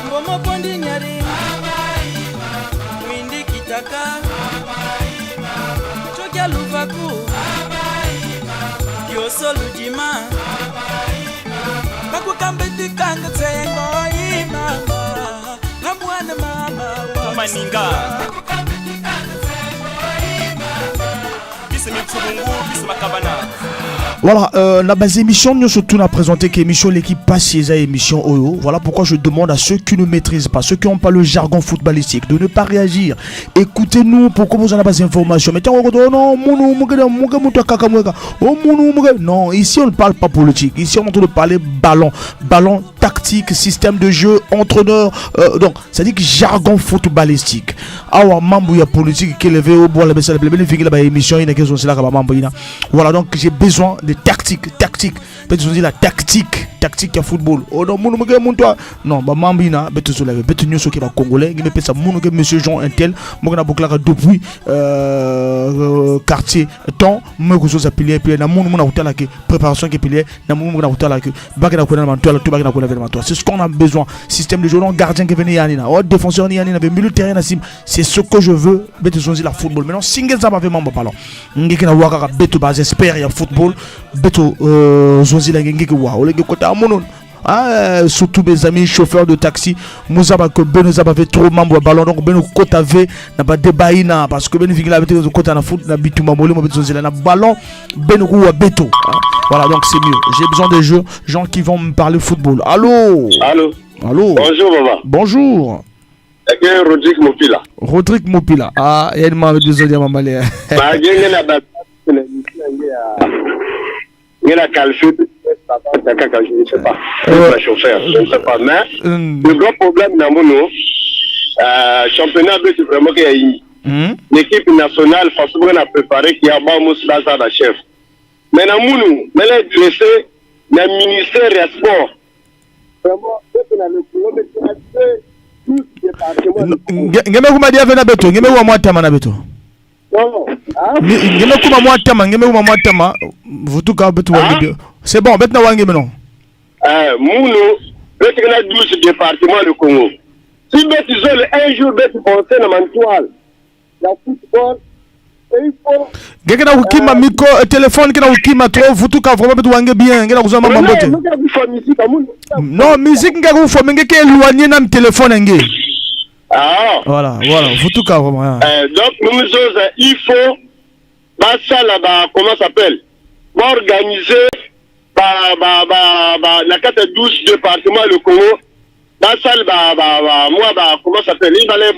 Ngomo pondi nyari Windi kitaka Chokia luvaku Yoso lujima Baku kambeti kanga tengo imama Hamwana mama Maninga Voilà, la base émission, nous surtout n'a présenté qu'émission l'équipe passe émission OYO. Voilà pourquoi je demande à ceux qui ne maîtrisent pas, ceux qui n'ont pas le jargon footballistique, de ne pas réagir. Écoutez-nous pour que vous en avez des informations. Mais non, ici on ne parle pas politique. Ici on est en train de parler ballon, tactique, système de jeu, entraîneur. Donc, ça dit que jargon footballistique. Alors, membre ya politique qui est levé au bois, la émission, il y a voilà, donc j'ai besoin de tactique. Peut-être dire la tactique à football. Oh non, non, bah mambina, peut-être sur la peut-être nous qui va congolais, qui me ça monsieur Jean Intel, moi boucla depuis quartier temps, moi que chose appelé puis na mon hôtel qui préparation qui pilier, na mon hôtel qui bagana ko na mantoile, tout bagana ko na événement. C'est ce qu'on a besoin. Système de jeu, gardien qui venait yanina, défenseur ni yanina, milieu de terrain sim. C'est ce que je veux. Peut-être sur la football. Maintenant single ça va vraiment parlant. Ngiki na waka beto base espère ya football, beto zonzi la ngiki wa, ole kota monon. Surtout mes amis chauffeurs de taxi, nous avons que Ben nous avait trop membres ballon donc Ben côté avait n'a pas débaïna parce que Ben Vigila avait côté na foot na bitu mamolé mo beto na ballon Ben ou beto. Voilà donc c'est mieux. J'ai besoin des gens qui vont me parler football. Allô. Bonjour maman. Bonjour. Rodrigue Mopila. Ah, il y a une maman de Zodia Mamalé. Bah, il y a une calfée. Je ne sais pas. Le chauffeur, je ne sais pas. Mais le gros problème dans mon championnat, c'est vraiment qu'il y a une l'équipe nationale, forcément, on a préparé qu'il y a Bamos Lazar la chef. Mais dans mon mais les blessés, le ministère des Sports, vraiment, c'est dans le kilomètre ngeme kuma dia vena beto ngeme wa mwatama na beto ngeme kuma mwatama vutuka beto wangi c'est bon betna wangi non mouno beto na 12 départements du Congo si beto zole un jour beto penser na mantoile la football il faut ngeke na ukima miko téléphone kina ukima trop vutuka vraiment beto wangi bien ngena kuzama mambote non musique ngeke ufo ngeke éloigner na téléphone nge. Ah. Voilà, faut tout cas vraiment. Donc nous il faut ça là-bas, comment ça s'appelle? Organiser la 12 départements le Congo. Ça moi comment ça s'appelle? Il va aller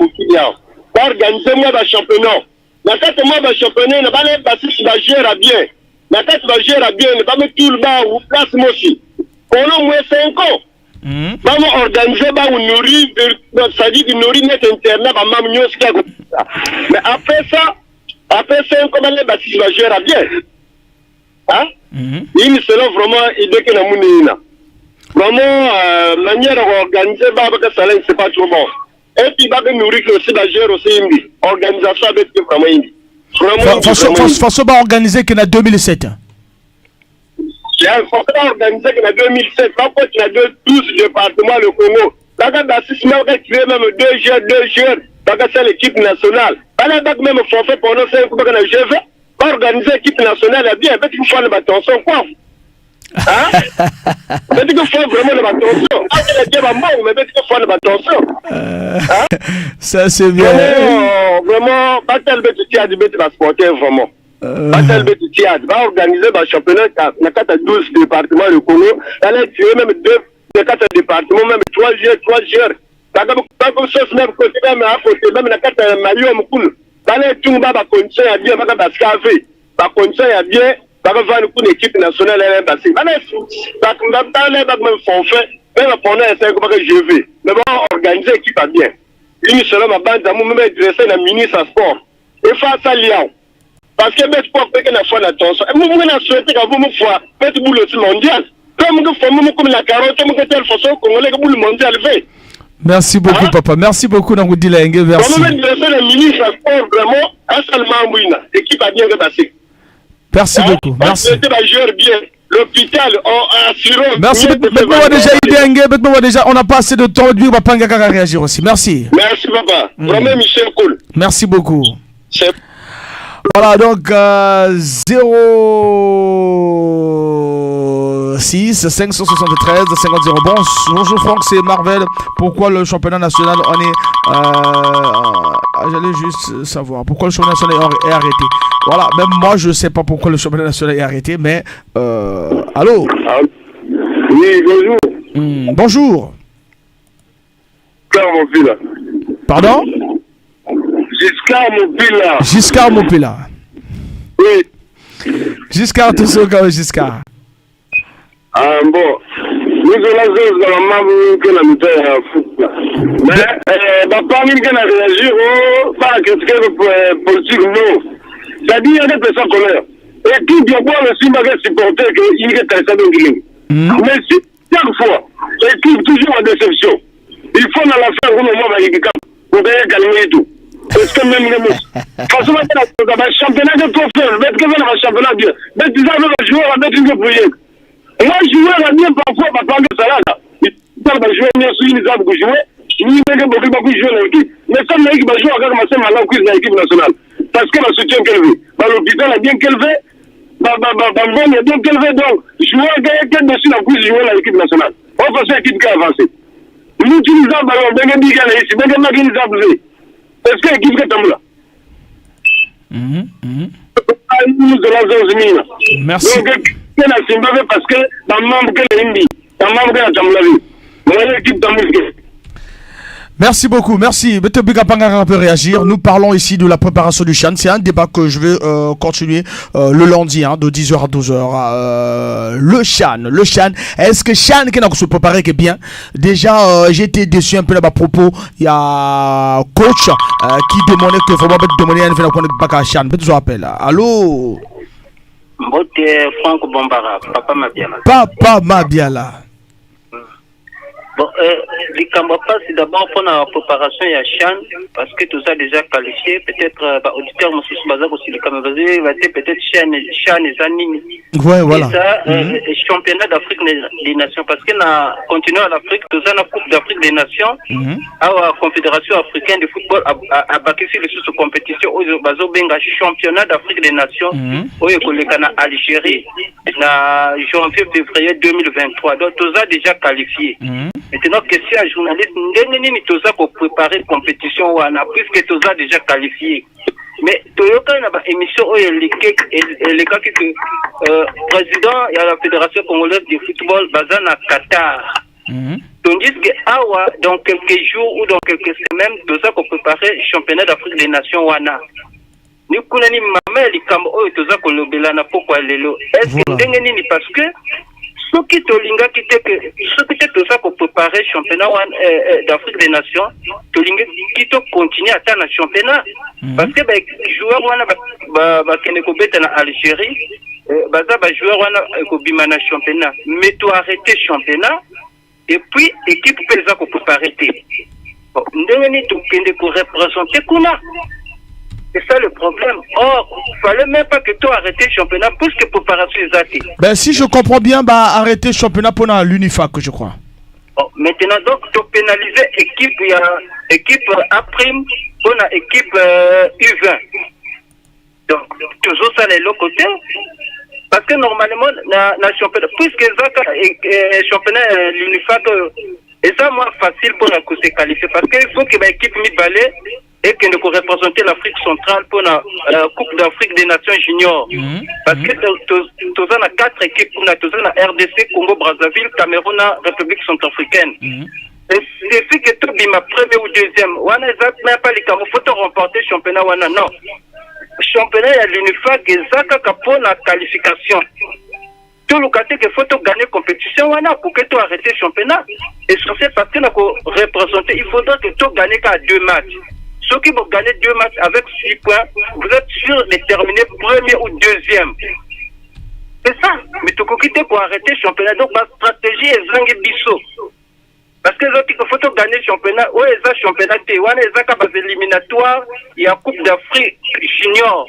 organiser moi championnat. La 4 mois championnat, ne va pas passer si va gérer bien. La 4 va gérer bien, ne va mettre tout le bas ou place moi aussi. Pendant moins 5 ans. Vamos organiser on nourrit ça dit que nourrit net internet mais après ça comment les bâtiments va gérer bien il selon vraiment idée que na munina vraiment manière d'organiser que ça c'est pas trop bon et puis va nourrir aussi va gérer aussi une organisation avec vraiment une façon va organiser que na 2007. Il y a un forfait organisé qui a 2007, pas quoi qu'il y a 12 départements le Congo. Là, quand il y a créé même deux joueurs, c'est l'équipe nationale. Là, même forfait pendant 5 ans, je vais pas organiser l'équipe nationale bien, mais il faut faire attention, quoi. Mais il faut vraiment attention. Mais il faut faire attention. Ça, c'est bien. Vraiment, pas tel que tu as dit, tu vas sporter vraiment. Va organiser le championnat dans 12 départements du Congo. Dans les même 2 départements, même 3 joueurs. Pas comme ça, même côté, même à côté, même dans 4 maillots, dans les tout bas, condition à bien, parce qu'il y condition à bien, va voir une équipe nationale, elle est passée. Dans les même forfait, même pendant un 5 ans que je vais. Mais bon, organiser l'équipe à bien. Une seule ma bande d'amour, même dresser la ministre à sport. Et face à Lyon. Parce que mettre pour que la fois attention. Et moi on a souhaité que vous me fois mettre boule aussi mondial. Comme que faut comme la carotte comme que telle façon congolais que boule mondial fait. Merci beaucoup papa. Merci beaucoup dans vous merci. Comment même dresser le ministre sport vraiment un seulement Mbouina équipe a bien passé. Merci beaucoup. Merci. C'était la joueur bien. L'hôpital en assurant. Merci. Maintenant déjà idée on n'a pas assez de temps de papa ngaka réagir aussi. Merci. Merci papa. Vraiment Michel cool. Merci beaucoup. Voilà donc 06 573 50 0. Bonjour Franck, c'est Marvel. Pourquoi le championnat national on est j'allais juste savoir pourquoi le championnat national est arrêté. Voilà, même moi, je ne sais pas pourquoi le championnat national est arrêté, mais... allô? Oui, bonjour. Bonjour. Giscard Mopila. Pardon? Giscard Mopila. Giscard Mopila. Oui. Giscard, tout ça, quand Giscard. Ah bon. Nous sommes là, dans la main que la mutuelle a foot. Mais, parmi les gens qui ont réagi, pas à critiquer le politique, non. C'est-à-dire, il y a des personnes colère. Et tout bien voir le Simba supporter qu'il y ait un certain guillemets. Mais si, chaque fois, l'équipe toujours en déception, il faut dans la fin, au moment où il y a pour calmer et tout. Parce que même les mots. Franchement, le championnat de trophée, mettre que le championnat bien. Mettre des joueurs à mettre une bouillée. Moi, joueur a bien parfois, pas prendre ça là. Il va jouer bien sur une arbre pour jouer. Il va beaucoup jouer dans l'équipe. Mais ça, l'équipe va jouer à commencer maintenant dans l'équipe nationale. Parce que le soutien qu'elle veut. L'hôpital a bien qu'elle veut. Bon, il a bien qu'elle veut. Donc, joueur a gagné dessus la couche jouer dans l'équipe nationale. On fait ça, l'équipe qui a avancé. Nous utilisons le ballon, bien que Bigana ici, bien que Magini Zaboué. Est-ce que l'équipe qui est là? Nous de la zone mine. Merci. Donc, parce que dans le membre que l'Indi, dans le membre que la Tamlavi, moi l'équipe Tamlavi. Merci beaucoup, merci. Bete Bigapanga peut réagir. Nous parlons ici de la préparation du Chan. C'est un débat que je vais continuer le lundi de 10h à 12h. Le Chan. Est-ce que Chan qui n'a pas se préparer que bien? Déjà, j'ai été déçu un peu là-bas à propos. Il y a coach qui demandait que vraiment demander à ne pas qu'à Chan. Bete je rappelle. Allô? Mbote Franck Bombara, Papa Mabiala. Papa Mabiala. Bon, Likamba passe d'abord pour la préparation à Chan, parce que tout ça déjà qualifié. Peut-être, auditeur, monsieur Bazak aussi, le Cameroun va être peut-être Chan et Zanini. Ouais, voilà. Et ça, championnat d'Afrique des Nations, parce que na continué à l'Afrique, tout ça, la Coupe d'Afrique des Nations, à la Confédération africaine de football, a baqué sur les sous-compétitions, au Bazobenga, championnat d'Afrique des Nations, au Écolécana Algérie, na janvier-février 2023. Donc, tout ça déjà qualifié. Maintenant, question à journaliste, nous tous pour préparer compétition puisque tous ça déjà qualifié. Mais Toyota a une émission où les cas que président de la Fédération congolaise de football basé à Qatar. Tandis que dans quelques jours ou dans quelques semaines, tout ça pour préparer le championnat d'Afrique des Nations wana. Nous connaissons même les Cameroun tout ça pour le Belana pourquoi les lots. Est-ce que parce que ce qui tolinga qui était tout ça pour préparer le championnat d'Afrique des Nations, tolinga qui te continue à atteindre le championnat. Parce que les joueurs qui sont en Algérie, les joueurs qui sont en championnat, mais tu arrêter le championnat, et puis l'équipe peut pour préparer. Bon, nous devons représenter Kuna. C'est ça le problème. Or, il ne fallait même pas que tu arrêtes le championnat plus que préparation des athées. Ben, si je comprends bien, arrêter le championnat pour l'UNIFAC, je crois. Bon, maintenant, donc, tu pénaliser équipe A' pour l'équipe U20. Donc, toujours ça, les l'autre côté. Parce que normalement, le championnat, puisque le championnat l'UNIFAC, et ça, moi, facile pour se qualifier. Parce qu'il faut que l'équipe mi-balai et que nous représenter l'Afrique centrale pour la Coupe d'Afrique des Nations Juniors. Parce que nous avons 4 équipes, nous avons la RDC, Congo, Brazzaville, Cameroun, République centrafricaine. Et c'est fait que tu dis ma première ou deuxième. On n'a pas les carreaux, il faut remporter le championnat. Non. Le championnat est à l'UNIFAC et ça, pour la qualification. Tout le cas, il faut gagner la compétition pour que tu arrêtes le championnat. Et c'est parce que nous représenter, il faudra que tu gagnes qu'à 2 matchs. Ceux qui vont gagner 2 matchs avec 6 points, vous êtes sûr de terminer premier ou deuxième. C'est ça. Mais tu peux quitter pour arrêter le championnat. Donc, ma stratégie est Zangue Bisso. Parce que il faut gagner le championnat. Oui, il y a le championnat. Il y a les éliminatoires. Il y a la Coupe d'Afrique Junior.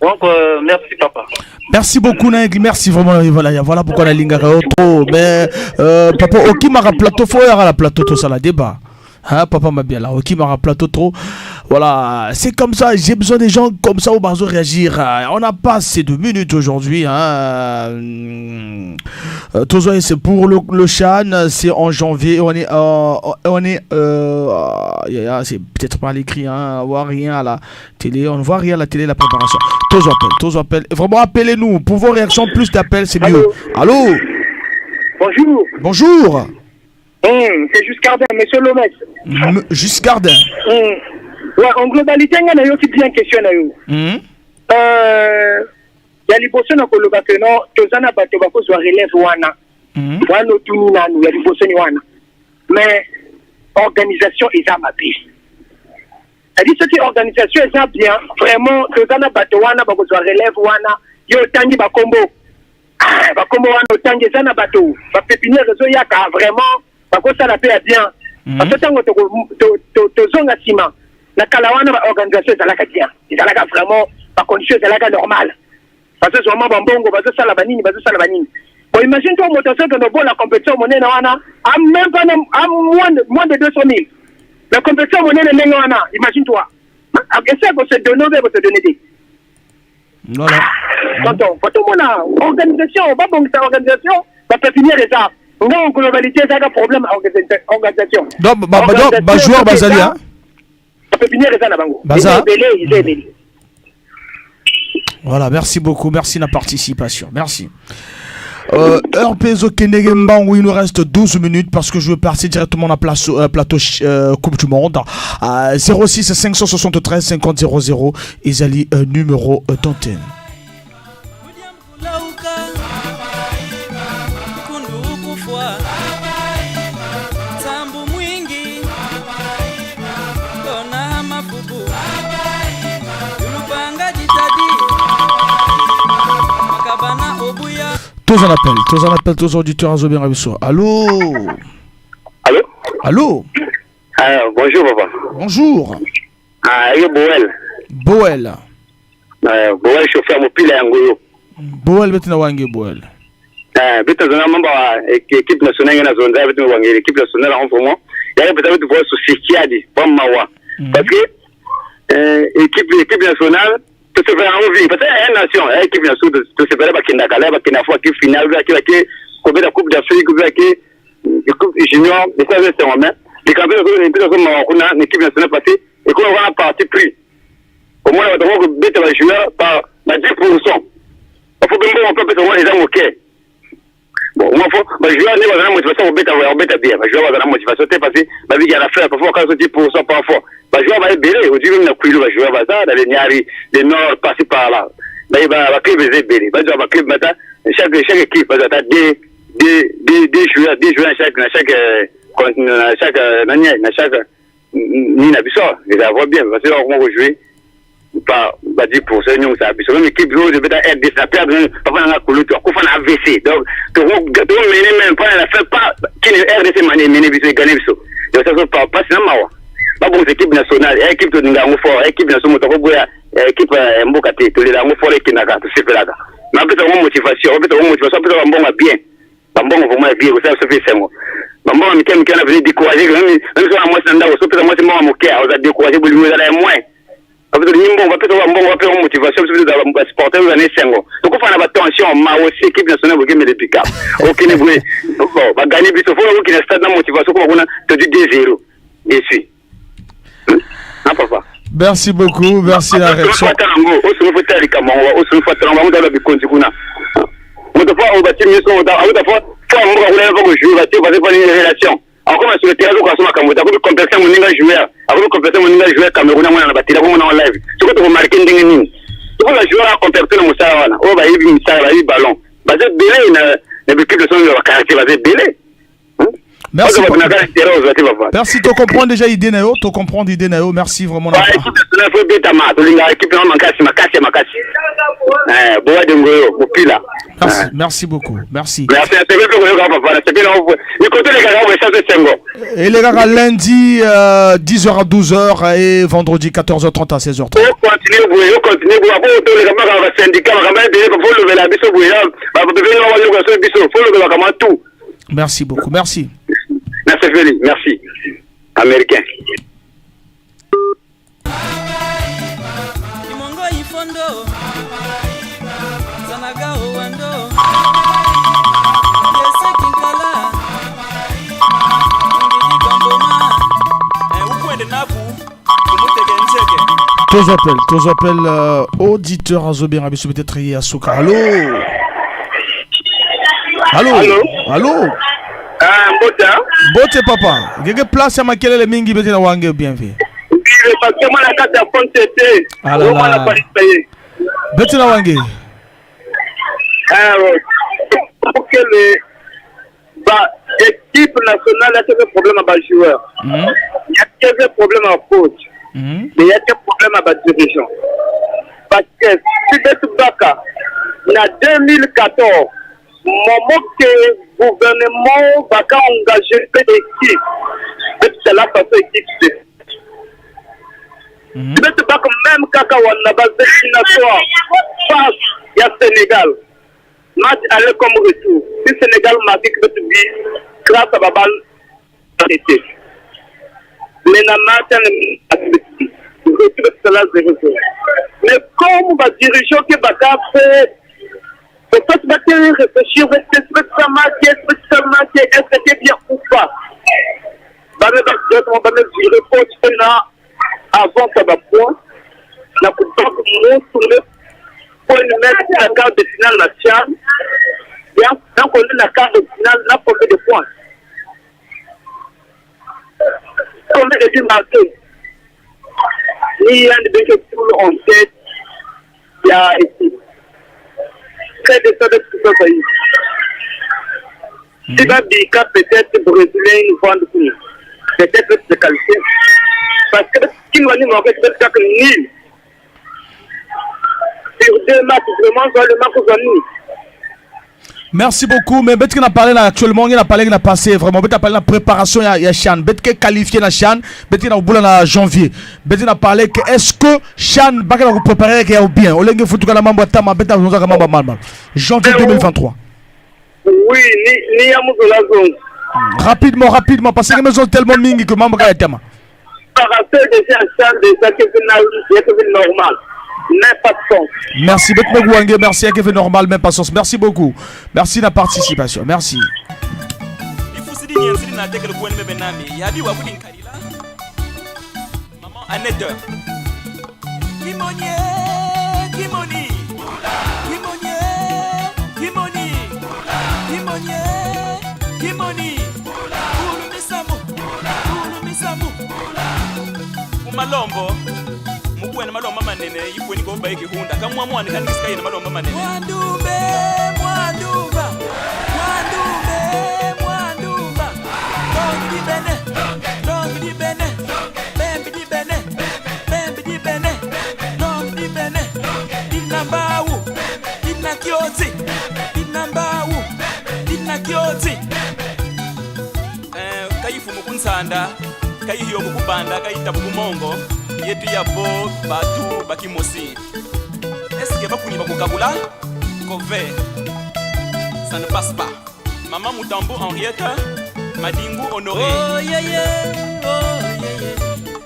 Donc, merci, papa. Merci beaucoup, Naïg. Merci vraiment. Voilà pourquoi la ligne est trop. Mais, papa, ok, m'a plateau, faut y avoir la plateau, tout ça, la débat. Hein, papa m'a bien là, ok, m'a plateau trop. Voilà, c'est comme ça, j'ai besoin des gens comme ça au barzo réagir. On n'a pas assez de minutes aujourd'hui. Hein. Tozo, c'est pour le Chan, c'est en janvier. On est c'est peut-être pas à l'écrit, hein, on voit rien à la télé, on ne voit rien à la télé, la préparation. Tozo appelle. Vraiment, appelez-nous. Pour vos réactions, plus d'appels, c'est mieux. Allô? Bonjour. Bonjour. C'est Juscardin, monsieur Lomès. Juscardin. Ouais, en globalité, il y a aussi bien question. Il y a les personnes qui ont dit que tous les gens qui relève wana. Wana tout il y a les personnes wana. Mais organisation est à ma vie. C'est-à-dire que cette organisation est bien. Vraiment, tous les gens qui relève wana. Il y a autant de combo. Bakombo wana autant de gens qui pépinière vraiment. Ça la paix bien. Parce que tant que tu zonga ciment, la kalawana organisation est bien. C'est vraiment la condition est normale. Parce que c'est vraiment bongo, parce que ça la banine. Bon, imagine toi, motocycle que nous la compétition monnaie wana, à même pas moins de 200 000. La compétition monnaie de wana, imagine-toi. Essaye de se donner, des. Voilà. Quand on a organisation, on va bon cette organisation, va finir les arts. Non, en globalité, c'est un problème organisation. Donc, joueur Bazali, hein? Ça peut finir les arts, Baza. Il est belé. Voilà, merci beaucoup, merci de la participation, merci. RPZO Kenegemban, où il nous reste 12 minutes parce que je veux partir directement dans le plateau Coupe du Monde. 06 573 50 00, Isali, numéro d'antenne. Tous en appel, tous auditeurs à Zobien Rabisso. Allô? Bonjour, papa. Bonjour. Boel, chauffeur mobile à Angoyo. Boel, betina wangi Boel. Beta zona mambo équipe nationale na zonza betina wangi équipe nationale en moment. Il y a peut-être voir sur Sikiadi, pas Mawa. Parce que équipe nationale tout se fait en vie. Parce que une nation, équipe nationale, tout se fait bakina kala, bakina fois qui finale, qui combien de coupe d'Afrique, qui coupe junior, et ça c'est en main. Les campions on a une équipe nationale passée et qu'on va partir pris. Au moins on va bête la joueur par 10%. Il faut que on peut peut-être les gens OK. Bon, moi faut joueur n'est pas la motivation au bête bien. Joueur va la motivation parce que la vie il y a la faire parfois quand 10% parfois. Joueur va être belé, au début na kuilo joueur va ça dans les Niari, les Nord passer par là. Là il va club est belé. Va club matin chaque équipe va avoir des joueurs chaque manière, chaque Nina Bissor, ils la bien, parce que là, on va jouer par 10%, nous, ça, même l'équipe, de RDC, ça perd, parfois, on a coulé, on a AVC. Donc, tu mener même pas, elle fait pas, qui est RDC, mener, gagner, donc, ça se passe pas, c'est normal. Pas bon, équipe nationale, équipe de Ngango Fort, équipe nationale, équipe Mbokate, tous les Ngango Fort, qui n'a pas, tout ce là. Mais après, on a motivation, après, on bon bien. Bon, vraiment bien, vous savez, ça fait 5 mois. Maman, quelqu'un a venu décourager, même si moi, c'est un moi, c'est moi, mon cœur, on a découragé, vous lui avez moins. On va faire une motivation, parce que vous avez sporté, vous avez 5 ans. Donc, on fait attention, ma aussi, équipe nationale, vous gagnez des pick-up. Ok, vous va gagner, puis il faut qu'il y ait stade de motivation, comme on a dit 2-0. Déçu. Non, papa. Merci beaucoup, merci la réaction. Encore sur le terrain, on a complété mon joueur. Avant de compléter mon joueur Cameroun, on a battu, on a live. Ce que vous marquez, c'est que le joueur a complété le Moussa. On va y avoir un ballon. Basé Belé, l'équipe de son caractère, basé Belé. Merci. Merci, tu comprends déjà l'idée, Nayo. Tu comprends l'idée, Nayo. Merci vraiment. Merci beaucoup. Merci. Et les gars, lundi 10h à 12h et vendredi 14h30 à 16h30. Merci beaucoup. Merci. Merci. Américain. tous appels auditeur à Zobien Rabisso peut-être à Souka. Allô. Bote papa. Quelle place à maquiller les mingi bete na wange bien fait. Oui, parce que moi la carte à compte c'était. Ah là là. Bete na wange. Pour que l'équipe nationale a des problèmes à bas joueurs. Il y a des problèmes à coach. Mais il y a des problèmes à bas dirigeants. Parce que si Betou Baka, en 2014, moment que le gouvernement va engager l'équipe, c'est la façon équipe. Betou Baka, même Kaka Wana, basé éliminatoire, face à Sénégal. Match aller comme retour. Si Sénégal marque Betou Bi, grâce à Babal, arrêté. Mais la match c'est là 0-0. Mais comme va diriger que Baka fait, peut-être réfléchir, est-ce que ça marque, est-ce que c'est bien ou pas. Avant ça va point, la coupe de pour nous mettre la carte de finale nationale. Donc on est la carte de finale, n'a pas de points. Comme je l'ai dit, marqué. Il y a des gens qui sont en tête. Il y a ici. Très désolé de tout ça. Il va dire peut-être brésilien, ils vont de tout. Peut-être de qualité. Parce que ce qui va nous manquer, c'est peut-être nul. Sur 2 matchs, vraiment, le match aux amis. Merci beaucoup. Mais peut-être qu'on a parlé là actuellement, on a parlé qu'on a passé vraiment. Peut-être qu'on a parlé de la préparation il y a Chan. Peut-être qu'on a qualifié la Chan. Peut-être qu'on a boulé en janvier. Peut-être qu'on a parlé que est-ce que Chan va nous préparer qu'il y a bien. On l'a dit que la mambo tama peut-être qu'on a mambo mal. Janvier 2023. Oui, ni à la zone. Rapidement, parce que les maisons tellement mingi que mambo kaya tama. Par rapport déjà à Chan, déjà que c'est normal. Même pas de sens. Merci beaucoup, Wangé. Merci à Kevin Normal, même pas de sens. Merci beaucoup. Merci de la participation. Merci. Il faut se dire qu'il y a des gens qui ont été il y a des gens qui ont été maman Annette. Kimoni. Malombo. Mukwe na malomba manene yikwe ni komba yake hunda kamwa mwana kandi sikaye na malomba manene Mwandumba Long di bene Bembi di bene Dinambawu Dinakyozi Kayifu mukunsanda Kayihiyo kukubanda Kayita kukumongo yetu yabo batu bakimosi eske bakuni bakokabula kove ça ne passe pas maman Mutambo Henriette Madingu Honoré oh yeah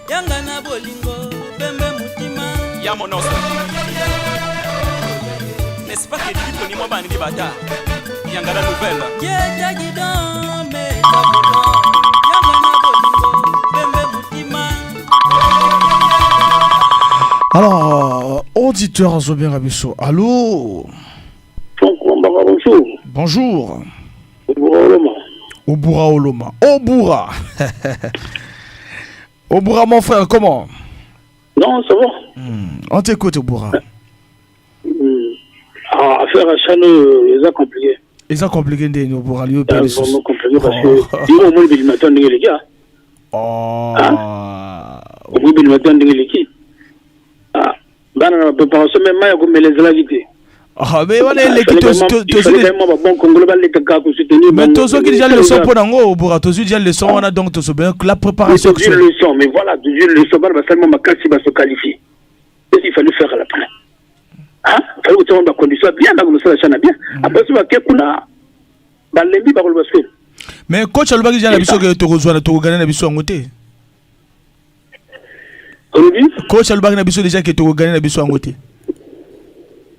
yanga na bolingo pembe mutima ya monoso n'est-ce pas que dit ni mo bani di bata yanga la nouvelle yeah gidon me yanga na bolingo pembe mutima. Alors, auditeur à Zobien Rabisso, allô? Bonjour. Obura Oloma. Obura. Obura, mon frère, comment? Non, ça va. On t'écoute, Obura. Affaire à Chan, les a compliqués. Les a compliqués, Obura. Ils sont compliqués parce que ils ont au moins des matins de les gars. Oh. Au moins des matins de l'équipe. Dans la préparation, même moi, comme les invités. Ah, mais on est l'équipe. Mais tous ceux qui déjà le sont pour Nango, Obura, tous ceux qui déjà le sont, on a donc tous bien la préparation. Tous le sont, mais voilà, tous le sont, va seulement ma casse, il va se qualifier. Qu'est-ce qu'il fallait faire à l'après? Hein? Il fallait que tu aies une condition bien, dans le sol, bien. Après, tu vas qu'est-ce dans les billes, par le basket. Mais coach, le bagage, il y a la mission que tu reçois, tu regagnes la mission en côté. Coach Alubag na biso déjà que tu gagné na biso en côté.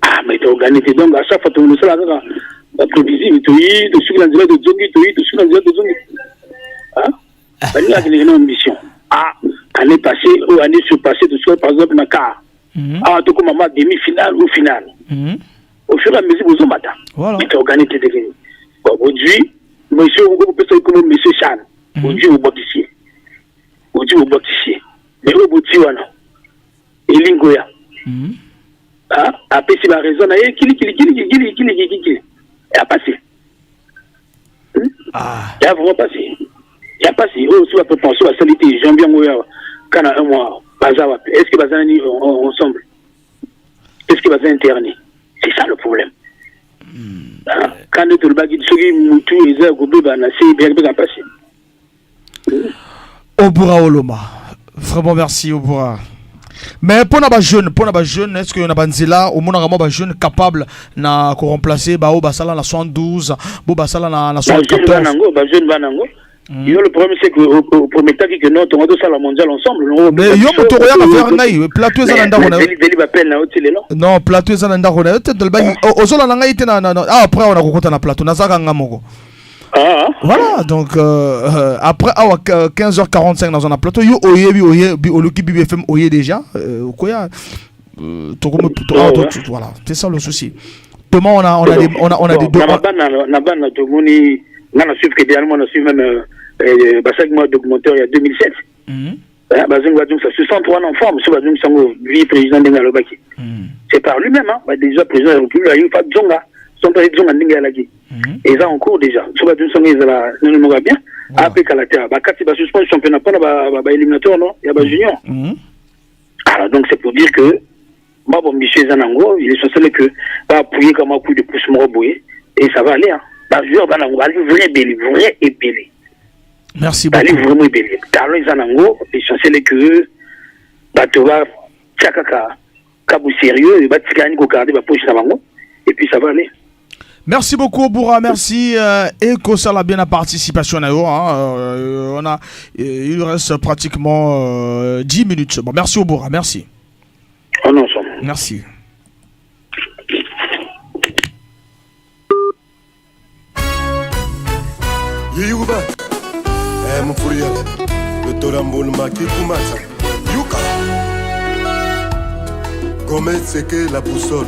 Ah mais tu gagné donc à chaque fois tu nous sera la prévisible tu y tu suis dans le de zongi tu y tu suis dans le de zongi. Hein? Bani la une ambition. Ah année passée ou année surpassée de ce par exemple, Nakar. Ah, tout comme ma demi-finale ou finale. Au fur et à mesure, vous en matin. Voilà. Il est organisé de venir. Aujourd'hui, monsieur, vous pouvez comme monsieur Chan. Aujourd'hui, vous bâtissez. Aujourd'hui, vous bâtissez. Mais vous bâtissez, voilà. Et Lingoya. Ah, après, c'est la raison. Il a passé. Il a vraiment passé. Il a passé. Oh, si on peut penser à la sanité, j'aime bien quand on a un mois. Est-ce que vous allez ensemble? Est-ce que vous allez interner? C'est ça le problème. Quand on est bagage de Moutou et Zagobé, c'est bien passé. Obura Oloma. Vraiment merci, Obura. Mais pour les jeunes, est-ce que y a banzela au monde vraiment jeune capable na ko remplacer Bao Basala na 72, Bo Basala na 74. Le problème c'est que au premier temps que nous on doit faire la mondiale ensemble. Mais yo moto rien à faire ngai plateau ezalanda on a. Non, plateau ezalanda on a tête de bani ozola na ngai tena après on a kokota na plateau na zaka ngamoko. Voilà, donc après 15h45 dans un plateau, yo oyebi oluki BBFM oye déjà koya voilà, c'est ça le souci. Comment on a des na tomoni na suivre que dernièrement on a suivi même basagma documentaire il y a 2007. Bazingwa donc ça 63 enfants monsieur Bazing Sango vice président de Ngalobaki. C'est par lui-même déjà président de la République il fa Djonga son père Djonga ndinga laki. Et ça en cours déjà. Monsieur Bazing Sango ils la nous nous bien après Kalatea bakati ba suspend championnat pas ba éliminatoire non il y a ba junior. Alors donc c'est pour dire que Babo Michel Zanango il est censé que va appuyer comme un coup de pouce Moroboye et ça va aller bah joueur Zanango aller vrai et belé. Merci beaucoup. Aller vraiment belé. Carlo Zanango il est censé que bah tu vas tchakaka kabu sérieux et bah tikani ko garder ba poche na bango et puis ça va aller. Merci beaucoup Boura, merci et que ça l'a bien la participation on a il reste pratiquement 10 minutes. Bon merci Boura, merci. Oh non, merci. Yuba, Mufuriel, le Torambol Maki Kumata, Yuka, Gomez Seke la boussole.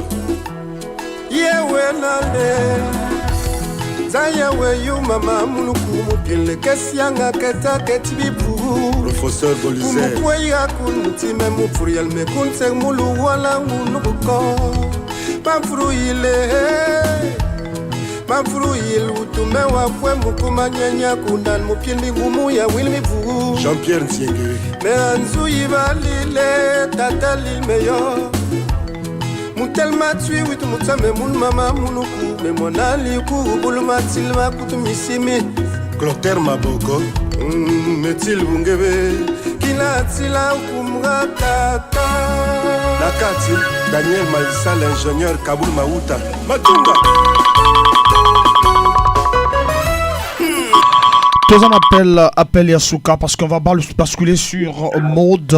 Zayawe yu mama mulukumu pile kesianga keta ketibibu Professeur Bolizet Mukweya kunutime mufuriel me kunse mulu wala unuko Pamfuru il utume wakwe mukuma nyenya kundan mupindi ngumu ya wilmivu Jean-Pierre Nsienge Me anzu yibalile tatalil meyo Mutel matui witu mutame mun mama munuku me monali ku bulu matil ma kutumisimi Clotaire Maboko metil bungebe kila tila kumratata Nakati Daniel Maïssa l'ingénieur Kaboul Maouta Matunga Tous en appel Yasuka parce qu'on va basculer sur mode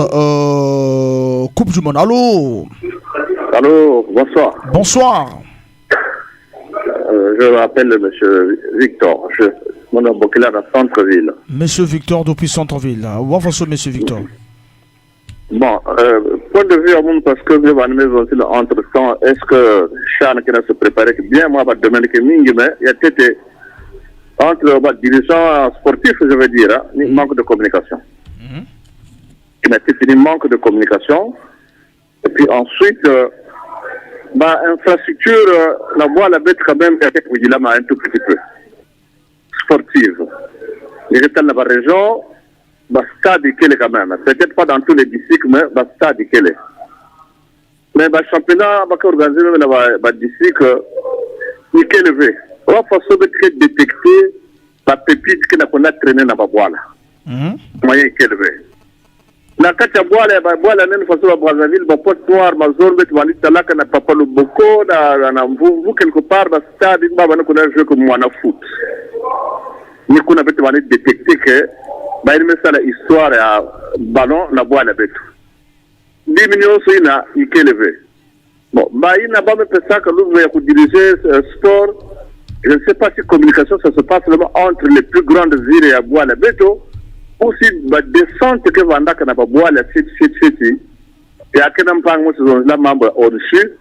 Coupe du Monde. Allô? Allô, bonsoir. Bonsoir. Je m'appelle Monsieur Victor. Mon nom est dans Centre-Ville. Monsieur Victor depuis Centre-Ville. Où est-ce Monsieur Victor? Bon, point de vue à mon parce que je vais animer aussi entre-temps. Est-ce que Chan qui se préparait bien, moi, je demande que Mingi, mais il y a peut-être entre les dirigeants sportifs, je veux dire, il manque de communication. Il y a un manque de communication. Et puis ensuite, infrastructure, la voie, la bête quand même, est vigilant un tout petit peu. Sportive. Les états de la région, stade est quand même. Peut-être pas dans tous les districts, mais stade est. Mais le championnat, organisé même dans le district, il est élevé. On va faire détecter la pépite qui n'a pas traîné dans la voie. Moyen est élevé. Na kati ya bwala nene façon à Brazzaville ba porte noire ma zone bet wali talaka na papa le boko na mvuvu quelque part dans stade baba na kuna jouer comme mwana foot ni kuna bet wali détecter que ba il me ça la histoire ya ballon na bwala bet 10 millions so ina ikelevé bon ba ina ba me pensa que l'ouvre ya diriger sport je ne sais pas si communication ça se passe seulement entre les plus grandes villes ya bwala beto aussi descente que Vanda kana babwa la city ya kana mpango la membre au-dessus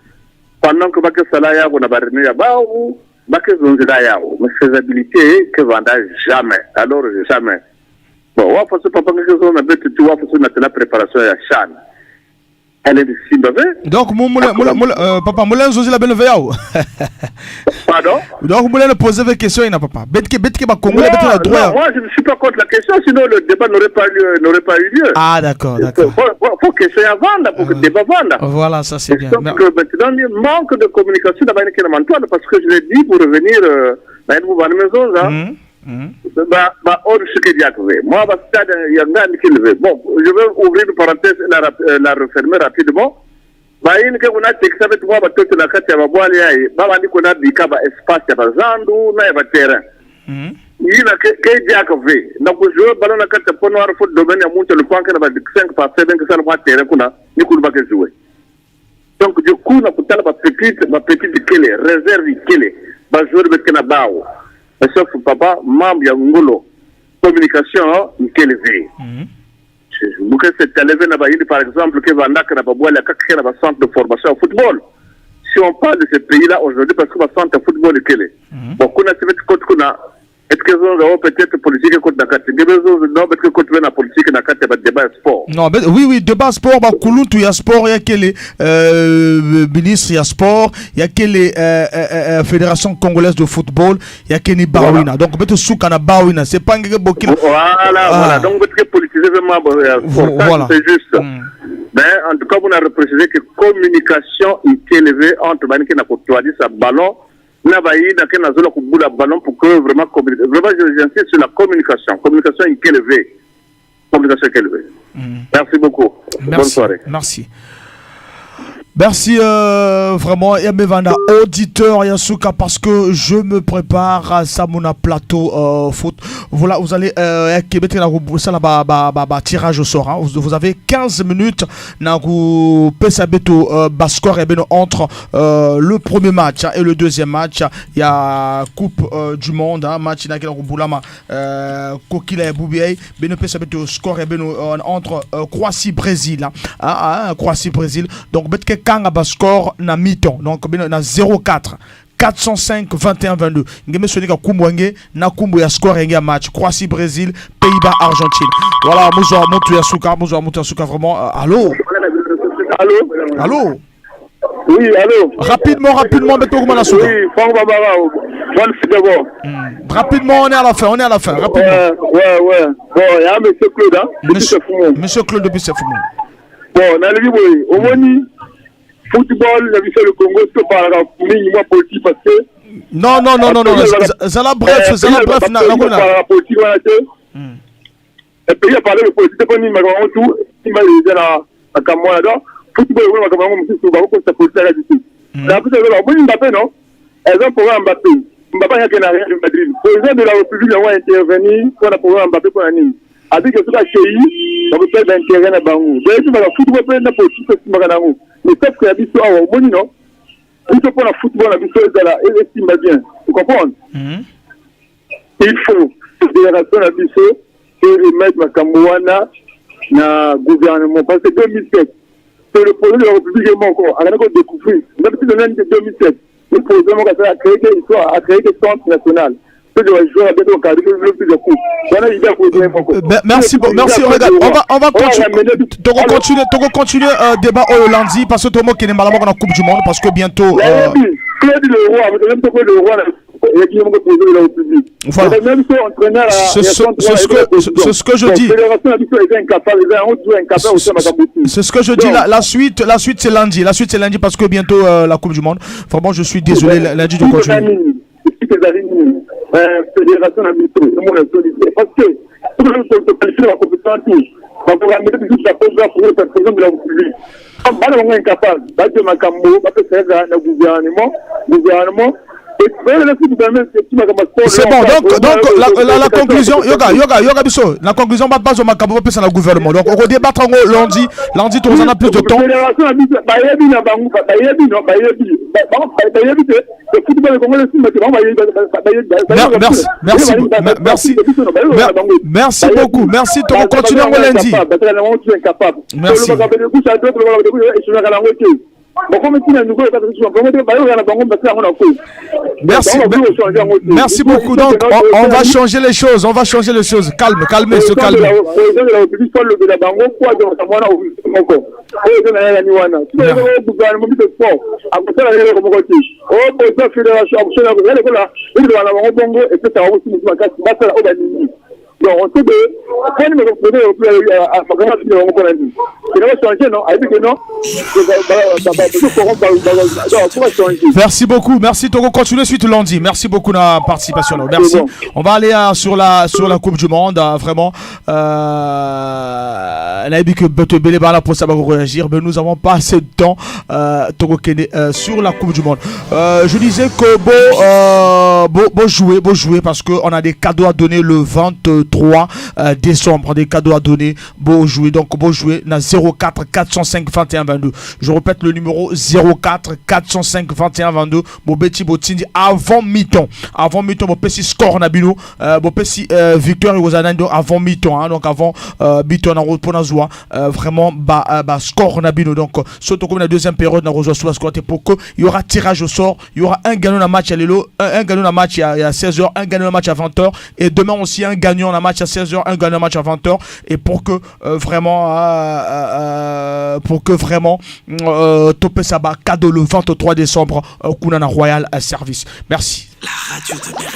pendant que baka sala ya na barne ya baou baka zonzila ya mais faisabilité que Vanda jamais alors jamais bon wa façon papa que on a betu tu wa façon na préparation ya CHAN elle est ici donc papa moulin zonzila benve yao pardon donc moulin poser des questions il n'a papa betke ba congolais betke la droit moi je ne suis pas contre la question sinon le débat n'aurait pas eu lieu. Ah d'accord faut que c'est avant pour que le débat vende. Voilà, ça c'est bien. Donc maintenant il manque de communication d'abord parce que je l'ai dit pour revenir dans une maison là. Or ce que j'ai trouvé. Moi stade yanga nikilve. Bon, je vais ouvrir une parenthèse et la refermer rapidement. Baini ke kuna teksa betu kwa batoto na kati ya babwali yae baba ndiko na bikaba espace ya bazandu na ya terrain. Yina ke jakove na kujua balo na kati pono wa foot domaine ya muntu le point que na ba 5 par 7 que ça le terrain kuna ni kulba ke jouer. Donc du coup na kutala ba petite kele réserve kele ba joueur betu na bao. Sauf papa membre ya ngolo communication kele ve. Vous savez, par exemple, que Vanda n'a pas boire la centre de formation au football. Si on parle de ce pays-là aujourd'hui, parce que le centre de football est quel est. Bon, on a est-ce que vous avez peut-être politique contre la carte? Non, parce que contre la politique, il y a un débat sport. Non, oui, débat sport, il y a sport, il y a quel ministre, il y a sport, il y a quelle fédération congolaise de football, il y a quel Bawina. Donc, peut-être Soukana Bawina, c'est pas un gars qui. Voilà. Donc, peut-être politiser vraiment, c'est juste. Mais en tout cas, vous avez précisé que communication est élevée entre les qui n'a sa ballon. Ballon pour que vraiment j'insiste sur la communication est élevée. Merci beaucoup. Bonne soirée. Merci vraiment Yamevanda auditeur Yasuka parce que je me prépare à Samuna plateau foot. Voilà, vous allez tirage au sort. Vous avez 15 minutes Bascore entre le premier match et le deuxième match. Il y a Coupe du Monde, match Kokila et Boubiaï. Score entre Croatie-Brésil. Croatie-Brésil. Donc Kanga Bascore na mi-temps donc na 0-4 405 21-22 ngeme sonika kumbwange na kumbu ya score ya match Croatie Brésil Pays-Bas Argentine. Voilà bonjour Montou Yasuka vraiment allô oui allô rapidement mettez comment la souka oui Franck Bambara bonne fille d'abord rapidement on est à la fin rapidement ouais bon il y a monsieur Claude monsieur Claude depuis Sefoumou bon na le boy au moni football, la vie le Congo, c'est pas la politique parce que. Non. Zala bref, la politique, et puis il a parlé de politique, c'est pas ni ma grand tout, il m'a dit la Cameroun là, football, on va commencer sur la politique à la justice. La politique, on Mbappé, non? Elles ont pour Mbappé. Mbappé, il y a rien de Madrid. Le président de la République a intervenu pour la pour Mbappé pour la Nîmes. Avec tout la pays, on peut faire d'intérêt à Bangou. Donc, si le football peut être politique, c'est Maganangou. Mais sauf que la mission a au non? Il faut pour le football, la mission est là, et estime bien. Vous comprenez? Il faut, fédération la mission, et remettre ma Camerouna dans le gouvernement. Parce que 2007, c'est le projet de la République est encore. On a découvert, même si l'année de 2007, le projet a créé des centres nationaux. Merci. On va continuer débat au lundi parce que tout le monde qui est malade dans la Coupe du Monde parce que bientôt. Voilà. C'est ce que je dis. C'est ce que je dis. La suite c'est lundi. Parce que bientôt la Coupe du Monde. Vraiment, je suis désolé. Lundi de continuer. Fédération administrative, parce que tout le monde se qualifie la compétence, on va mettre toute la programme pour le président de la République. Comme on est incapable, le gouvernement, C'est bon, donc la conclusion, yoga biso, la conclusion va pas au macabre pour le gouvernement. Donc on va débattre lundi, on en a plus de temps. Merci beaucoup, merci, on continue lundi. Merci. Merci beaucoup. Donc, on va changer les choses. Calmez. Donc, on sait que quand nous merci beaucoup, merci Togo, continuez suite lundi. Merci beaucoup de la participation. Merci. On va aller sur la Coupe du Monde, vraiment. On a dit que Betebele là pour ça va réagir, mais nous n'avons pas assez de temps Togo Kene sur la Coupe du Monde. Je disais que beau jouer parce qu'on a des cadeaux à donner le 23 décembre, des cadeaux à donner, beau jouer, na 04 405 21 22. Je répète le numéro 04 405 21 22. Bon Betty Botindi avant mi-temps, bon petit score nabino, bon petit victoire Iwozanando avant mi-temps, donc avant mi-temps na repona zoa vraiment score nabino, donc surtout comme la deuxième période na rejoint sur score pour que il y aura tirage au sort, il y aura un gagnant dans match à l'élo, un gagnant dans match à 16h, un gagnant dans match à 20h et demain aussi un gagnant dans match à 16h, un gagnant match à 20h, et pour que vraiment Topé Saba cadeau le 23 décembre Kunana Royal Service. Merci. La radio de Béret.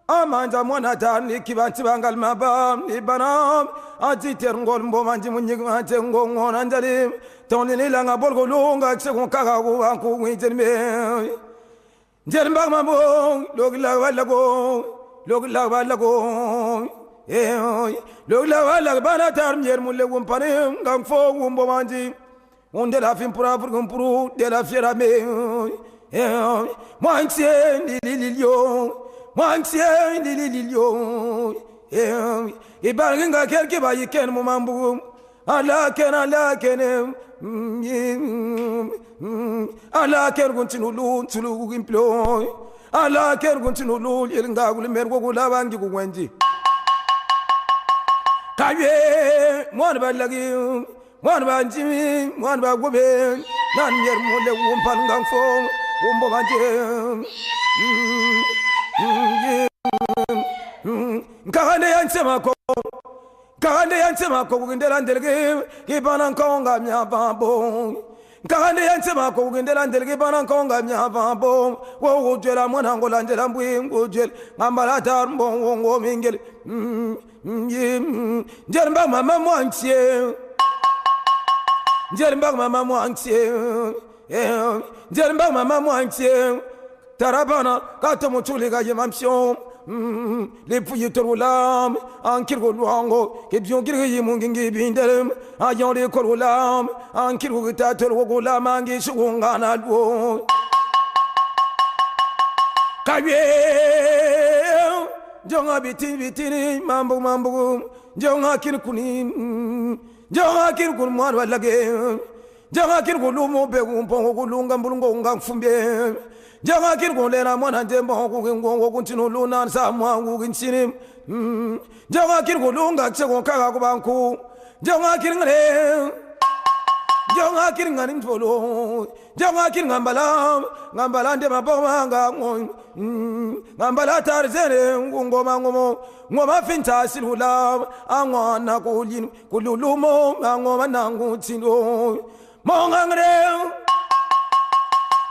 Amanja mwana tani kibanti bangal mabam ibanam atiter ngol mbo manji munyig mate ngona ndali tonini langa bolgo lunga tsegon kaga ko anku winterme njermbag mambo logla wala go logla wala bana tar nyer mulle wumpane ngam fo wumbo manji onde la fin pura puru de la fiera me moi tien lilio Manxie lilio e barginga kelke ba yiken mo mambu ala ken continue tulu implo ala ken continue yelinga gul mergo gula bangi ku wenji kaye mon balagi mon banji mon ba gobe nan yer mo le wumpan ngang fo wumbo banje Kahande yansema ko gindela ndelge ibana konga mya babo Kahande yansema ko gindela ndelge ibana konga mya babo wo jela mwana ngola ndela mbwingo jel ngambala tarmbo ngo mingel njermba mama mwantie njermba mama mwantie tarabana kato mutuli ga yemamsyon les pouilles torulam en kirgo luango ke bion kirgo yimungi bindelem ayon le korulam en kirgo ta torugo mangi shungana lo kaye jonga bitini mambo jonga kirkuni jonga kirkun mwar walage jonga kirgo lumo be umpo kulunga mbulungo ngafumbe Janga kirgo lera mwana jembo kugingo kuntino luna samwa kuginchini Janga kirgo lunga chego kaga kubanku Janga kiringare Janga kiringani ntolo Janga kiringambala ndema bomanga ngambala tarzene ngoma ngoma finta silula angwana kulin kululumo ngoma nangu tino mongangre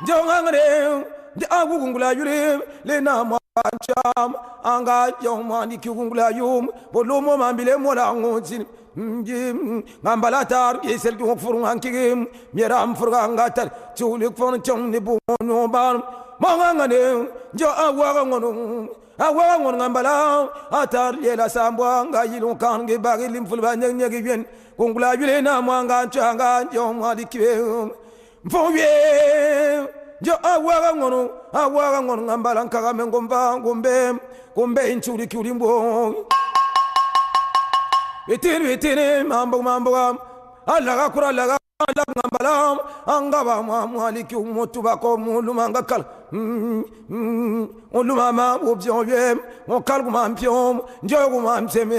Jongangre de agungula yure le na mwancham anga yomani kugungula yum bolomo mambile mola ngoti ngambala tar yesel ki furu hankigim miram furga ngatar chulik fon chom ni bu no bar mangangane jo awaga ngono ngambala atar yela sambwa nga yilon kan ge bagi lim fulba nyang nyagi bien kongula yule na mwanga changa jo mwadi kiwe mfobye jo awaga ngono ngambala nkaga mengomba gombe inchuri kulimbo Etini mambo alaga kura alaga ngambala angaba mwaliki umutuba ko mulumanga kal ulumama objobye mokal gumampyom njogo mamseme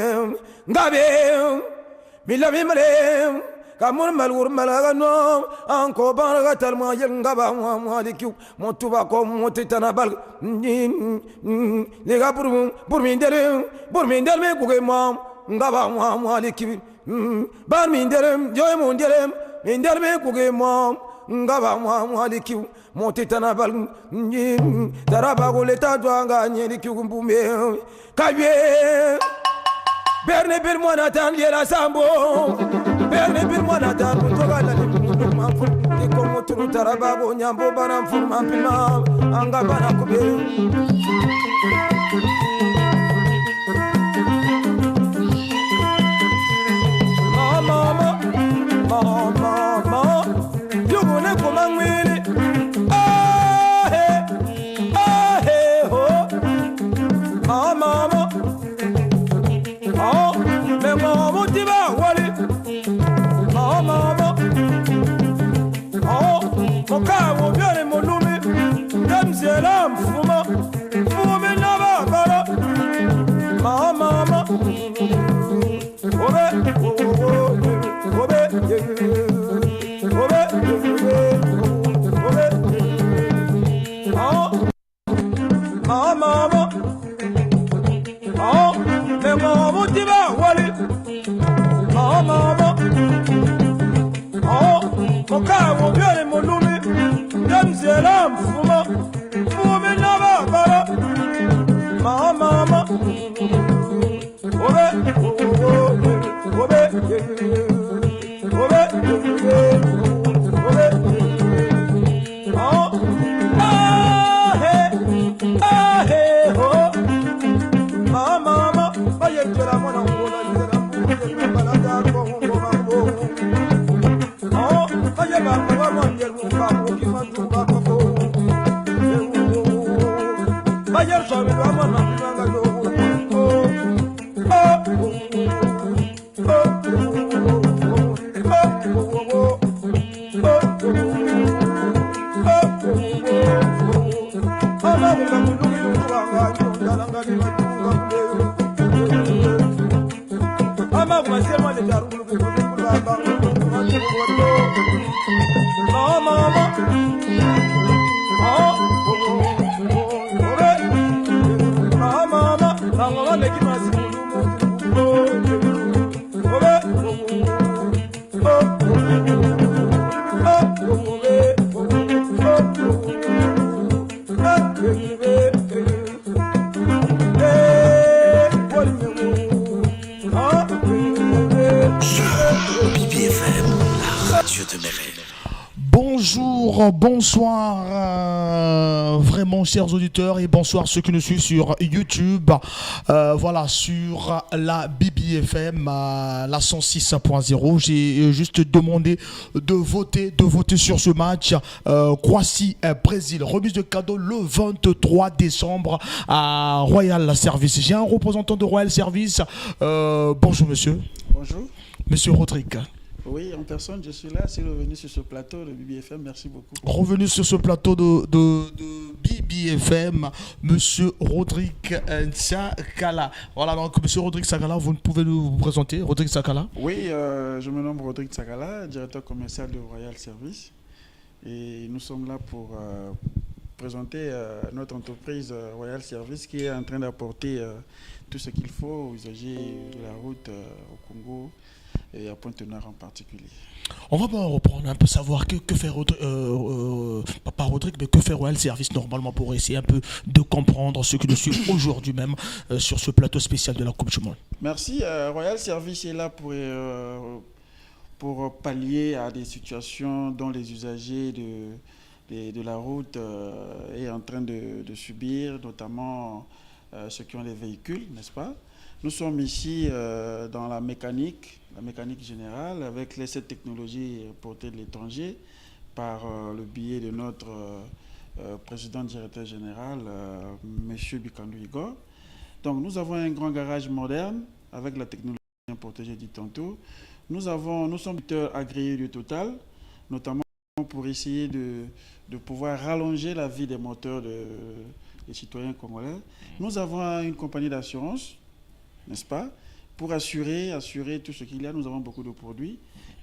ngabe milami male kamur malur malaga no anko baraga talma ngaba mwaliki mutuba ko mutitana bal lega burmindere me kuge mam ngaba mwaliki bar minderem joy munderem minderme kuge mom ngaba mwaliki motitana bal daraba goleta dwanga nyeli kugumbume kabye berne bir mona tan yela sambo berne bir mona tan togala ni mafu ti komo turu daraba go nyambo baram furma pima angaba na kube Mama, you gonna come and win it. Ho. Mama. Oh, me mama tiba wali. Mama. Oh, moka wo biere molumi. Damzela mfuma. Fuma na baba. Mama. Bonsoir, vraiment chers auditeurs, et bonsoir ceux qui nous suivent sur YouTube, voilà, sur la BBFM, la 106.0. J'ai juste demandé de voter sur ce match Croatie-Brésil, remise de cadeau le 23 décembre à Royal Service. J'ai un représentant de Royal Service. Bonjour monsieur. Bonjour. Monsieur Rodrigue. Oui, en personne, je suis là. C'est revenu sur ce plateau de BBFM. Merci beaucoup. Revenu sur ce plateau de BBFM, Monsieur Rodrigue Sakala. Voilà, donc Monsieur Rodrigue Sakala, vous pouvez vous présenter, Rodrigue Sakala? Oui, je me nomme Rodrigue Sakala, directeur commercial de Royal Service. Et nous sommes là pour présenter notre entreprise Royal Service qui est en train d'apporter tout ce qu'il faut aux usagers de la route au Congo. et à Pointe-Noire en particulier. On va pas reprendre un peu, savoir que fait pas Rodrigue, mais que fait Royal Service normalement pour essayer un peu de comprendre ce que nous suivons aujourd'hui même sur ce plateau spécial de la Coupe du Monde. Merci. Royal Service est là pour pallier à des situations dont les usagers de la route est en train de subir, notamment ceux qui ont des véhicules, n'est-ce pas? Nous sommes ici dans la mécanique générale, avec cette technologie portée de l'étranger par le biais de notre président directeur général, M. Bikandou Igor. Donc nous avons un grand garage moderne avec la technologie importée, j'ai dit tantôt. Nous sommes agréés du Total, notamment pour essayer de pouvoir rallonger la vie des moteurs des citoyens congolais. Nous avons une compagnie d'assurance, n'est-ce pas? Pour assurer tout ce qu'il y a, nous avons beaucoup de produits.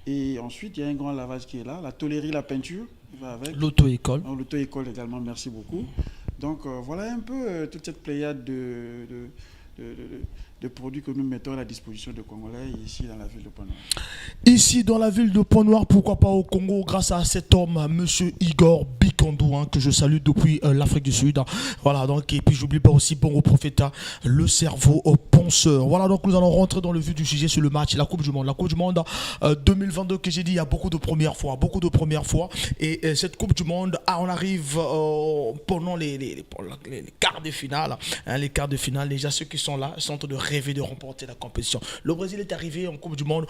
Et ensuite, il y a un grand lavage qui est là, la tôlerie, la peinture, qui va avec. L'auto-école. L'auto-école également, merci beaucoup. Donc voilà un peu toute cette pléiade de produits que nous mettons à la disposition des Congolais ici dans la ville de Pointe-Noire. Ici dans la ville de Pointe-Noire, pourquoi pas au Congo, grâce à cet homme, M. Igor Bikandou, que je salue depuis l'Afrique du Sud. Voilà, donc, et puis j'oublie pas aussi Bongo Profeta, le cerveau penseur. Voilà, donc nous allons rentrer dans le vif du sujet sur le match, la Coupe du Monde. La Coupe du Monde 2022 que j'ai dit, il y a beaucoup de premières fois. Et cette Coupe du Monde, on arrive pendant les quarts de finale. Les quarts de finale, déjà ceux qui sont là sont en train de rêver de remporter la compétition. Le Brésil est arrivé en Coupe du Monde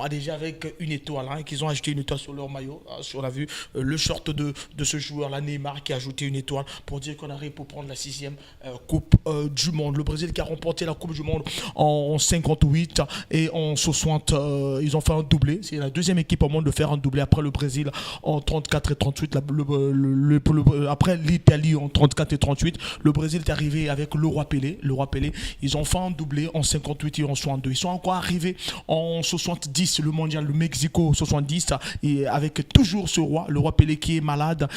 déjà avec une étoile, qu'ils ont ajouté une étoile sur leur maillot. On a vu le short de ce joueur, là, Neymar, qui a ajouté une étoile pour dire qu'on arrive pour prendre la 6e Coupe du Monde. Le Brésil qui a remporté la Coupe du Monde en 58 et en 60, ils ont fait un doublé. C'est la deuxième équipe au monde de faire un doublé après le Brésil en 34 et 38. Après l'Italie en 34 et 38, le Brésil est arrivé avec le Roi Pelé. Ils ont fait un doublé en 58 et en 62. Ils sont encore arrivés en 70, le mondial, le Mexico 70, et avec toujours ce roi, le Roi Pelé qui est malade,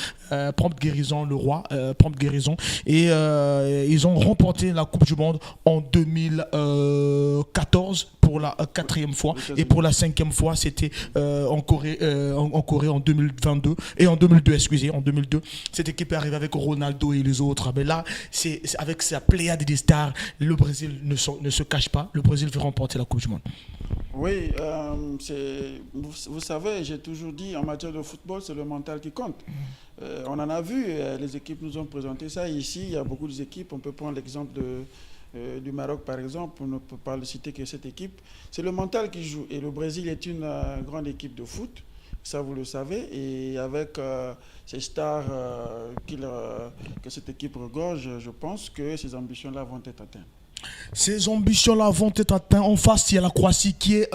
prompte guérison, le roi, prompte guérison. Et ils ont remporté la Coupe du Monde en 2014 pour la 4e fois, et pour la 5e fois c'était en Corée en 2022 et en 2002, en 2002 cette équipe est arrivée avec Ronaldo et les autres. Mais là c'est avec sa pléiade des stars, le Brésil ne se cache pas, le Brésil veut remporter la Coupe du Monde. Oui, vous savez, j'ai toujours dit, en matière de football, c'est le mental qui compte. On en a vu, les équipes nous ont présenté ça. Ici, il y a beaucoup d'équipes. On peut prendre l'exemple du Maroc, par exemple. On ne peut pas le citer que cette équipe. C'est le mental qui joue. Et le Brésil est une grande équipe de foot. Ça, vous le savez. Et avec ces stars que cette équipe regorge, je pense que ces ambitions-là vont être atteintes. Ces ambitions-là vont être atteintes. En face, il y a la Croatie qui est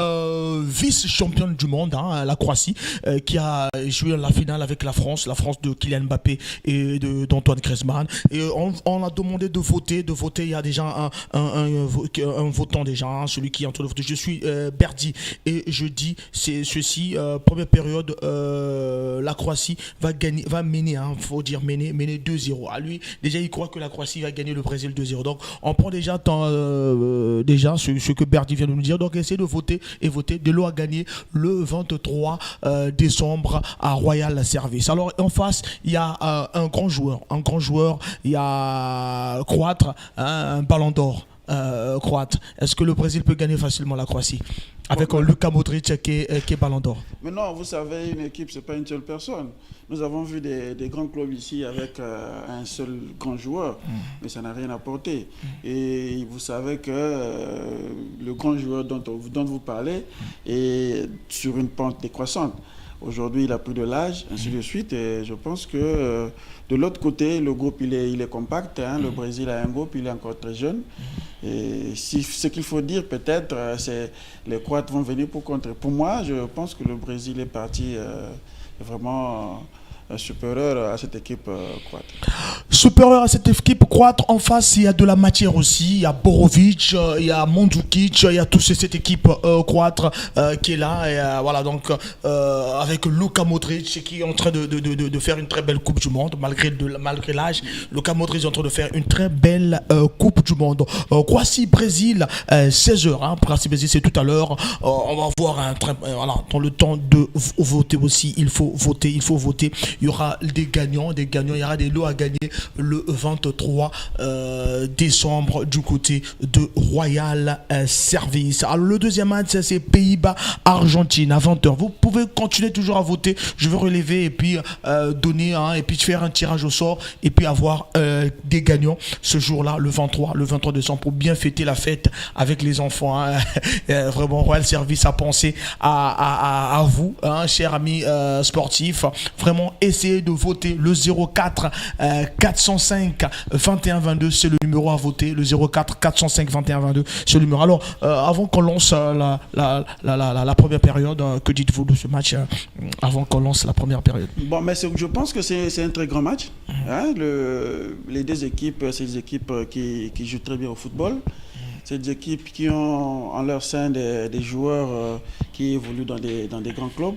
vice-championne du monde. La Croatie qui a joué la finale avec la France de Kylian Mbappé et d'Antoine Griezmann. Et on a demandé de voter. Il y a déjà un votant déjà, celui qui est en train de voter. Je suis Berdi et je dis ceci. Première période, la Croatie va mener, faut dire mener 2-0. À lui, déjà, il croit que la Croatie va gagner le Brésil 2-0. Donc, on prend déjà déjà ce que Berdi vient de nous dire. Donc essayez de voter et voter. Delo a gagné le 23 décembre à Royal Service. Alors en face il y a un grand joueur, il y a croate, un ballon d'or croate. Est-ce que le Brésil peut gagner facilement la Croatie avec Luka Modric qui est ballon d'or? Mais non, vous savez, une équipe c'est pas une seule personne. Nous avons vu des grands clubs ici avec un seul grand joueur, mais ça n'a rien apporté. Et vous savez que le grand joueur dont vous parlez est sur une pente décroissante. Aujourd'hui, il a plus de l'âge, ainsi de suite. Et je pense que de l'autre côté, le groupe il est compact. Le Brésil a un groupe, il est encore très jeune. Et ce qu'il faut dire peut-être, c'est les Croates vont venir pour contrer. Pour moi, je pense que le Brésil est parti vraiment supérieur à cette équipe croate. Supérieur à cette équipe croate, en face, il y a de la matière aussi. Il y a Borovic, il y a Mandzukic, il y a toute cette équipe croate qui est là. Et, voilà, donc, avec Luka Modric qui est en train de faire une très belle Coupe du Monde, malgré l'âge. Luka Modric est en train de faire une très belle Coupe du Monde. Croatie-Brésil, 16h. Hein, Croatie-Brésil, c'est tout à l'heure. On va voir voilà, dans le temps de voter aussi. Il faut voter. Il y aura des gagnants. Il y aura des lots à gagner le 23 décembre du côté de Royal Service. Alors, le deuxième match, c'est Pays-Bas-Argentine à 20h. Vous pouvez continuer toujours à voter. Je vais relever et puis donner, et puis faire un tirage au sort et puis avoir des gagnants ce jour-là, le 23 décembre, pour bien fêter la fête avec les enfants. Hein. Vraiment, Royal Service a pensé à vous, chers amis sportifs. Vraiment, essayez de voter le 04 405 21 22, c'est le numéro à voter. Le 04 405 21 22, c'est le numéro. Alors, avant qu'on lance la première période, que dites-vous de ce match avant qu'on lance la première période? Bon, mais je pense que c'est un très grand match. Hein, les deux équipes, c'est des équipes qui jouent très bien au football. C'est des équipes qui ont en leur sein des joueurs qui évoluent dans des grands clubs.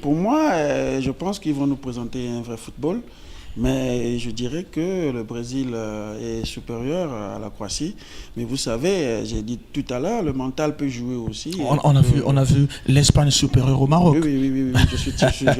Pour moi, je pense qu'ils vont nous présenter un vrai football. Mais je dirais que le Brésil est supérieur à la Croatie. Mais vous savez, j'ai dit tout à l'heure, le mental peut jouer aussi. On a vu l'Espagne supérieure au Maroc. Oui, je suis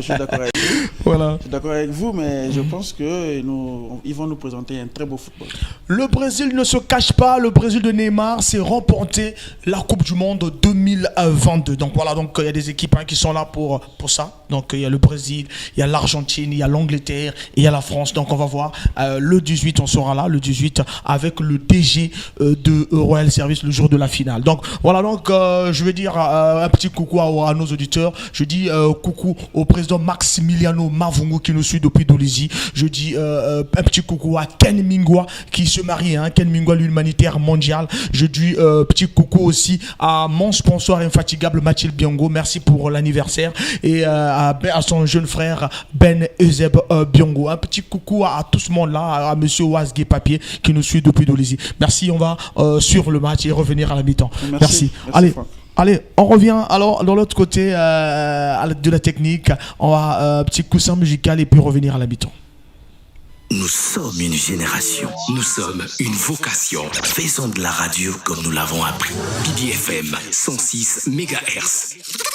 d'accord avec vous. Voilà. Je suis d'accord avec vous, mais je pense qu'ils vont nous présenter un très beau football. Le Brésil ne se cache pas. Le Brésil de Neymar s'est remporté la Coupe du Monde 2022. Donc voilà, donc il y a des équipes qui sont là pour ça. Donc il y a le Brésil, il y a l'Argentine, il y a l'Angleterre et il y a la France. Donc on va voir le 18, on sera là le 18 avec le DG de Royal Service le jour de la finale. Donc voilà, donc je vais dire un petit coucou à nos auditeurs. Je dis coucou au président Maximiliano Mavungo qui nous suit depuis Dolisie. Je dis un petit coucou à Ken Mingwa qui se marie, Ken Mingwa, l'humanitaire mondial. Je dis petit coucou aussi à mon sponsor infatigable Mathilde Biongo. Merci pour l'anniversaire. Et à son jeune frère Ben Euseb Biongo. Un petit coucou à tout ce monde-là, à monsieur Ouazgué Papier qui nous suit depuis Dolisie. Merci, on va suivre le match et revenir à la mi-temps. Merci. Allez, on revient alors dans l'autre côté de la technique. On va un petit coussin musical et puis revenir à la mi-temps. Nous sommes une génération, nous sommes une vocation. Faisons de la radio comme nous l'avons appris. BDFM 106 MHz.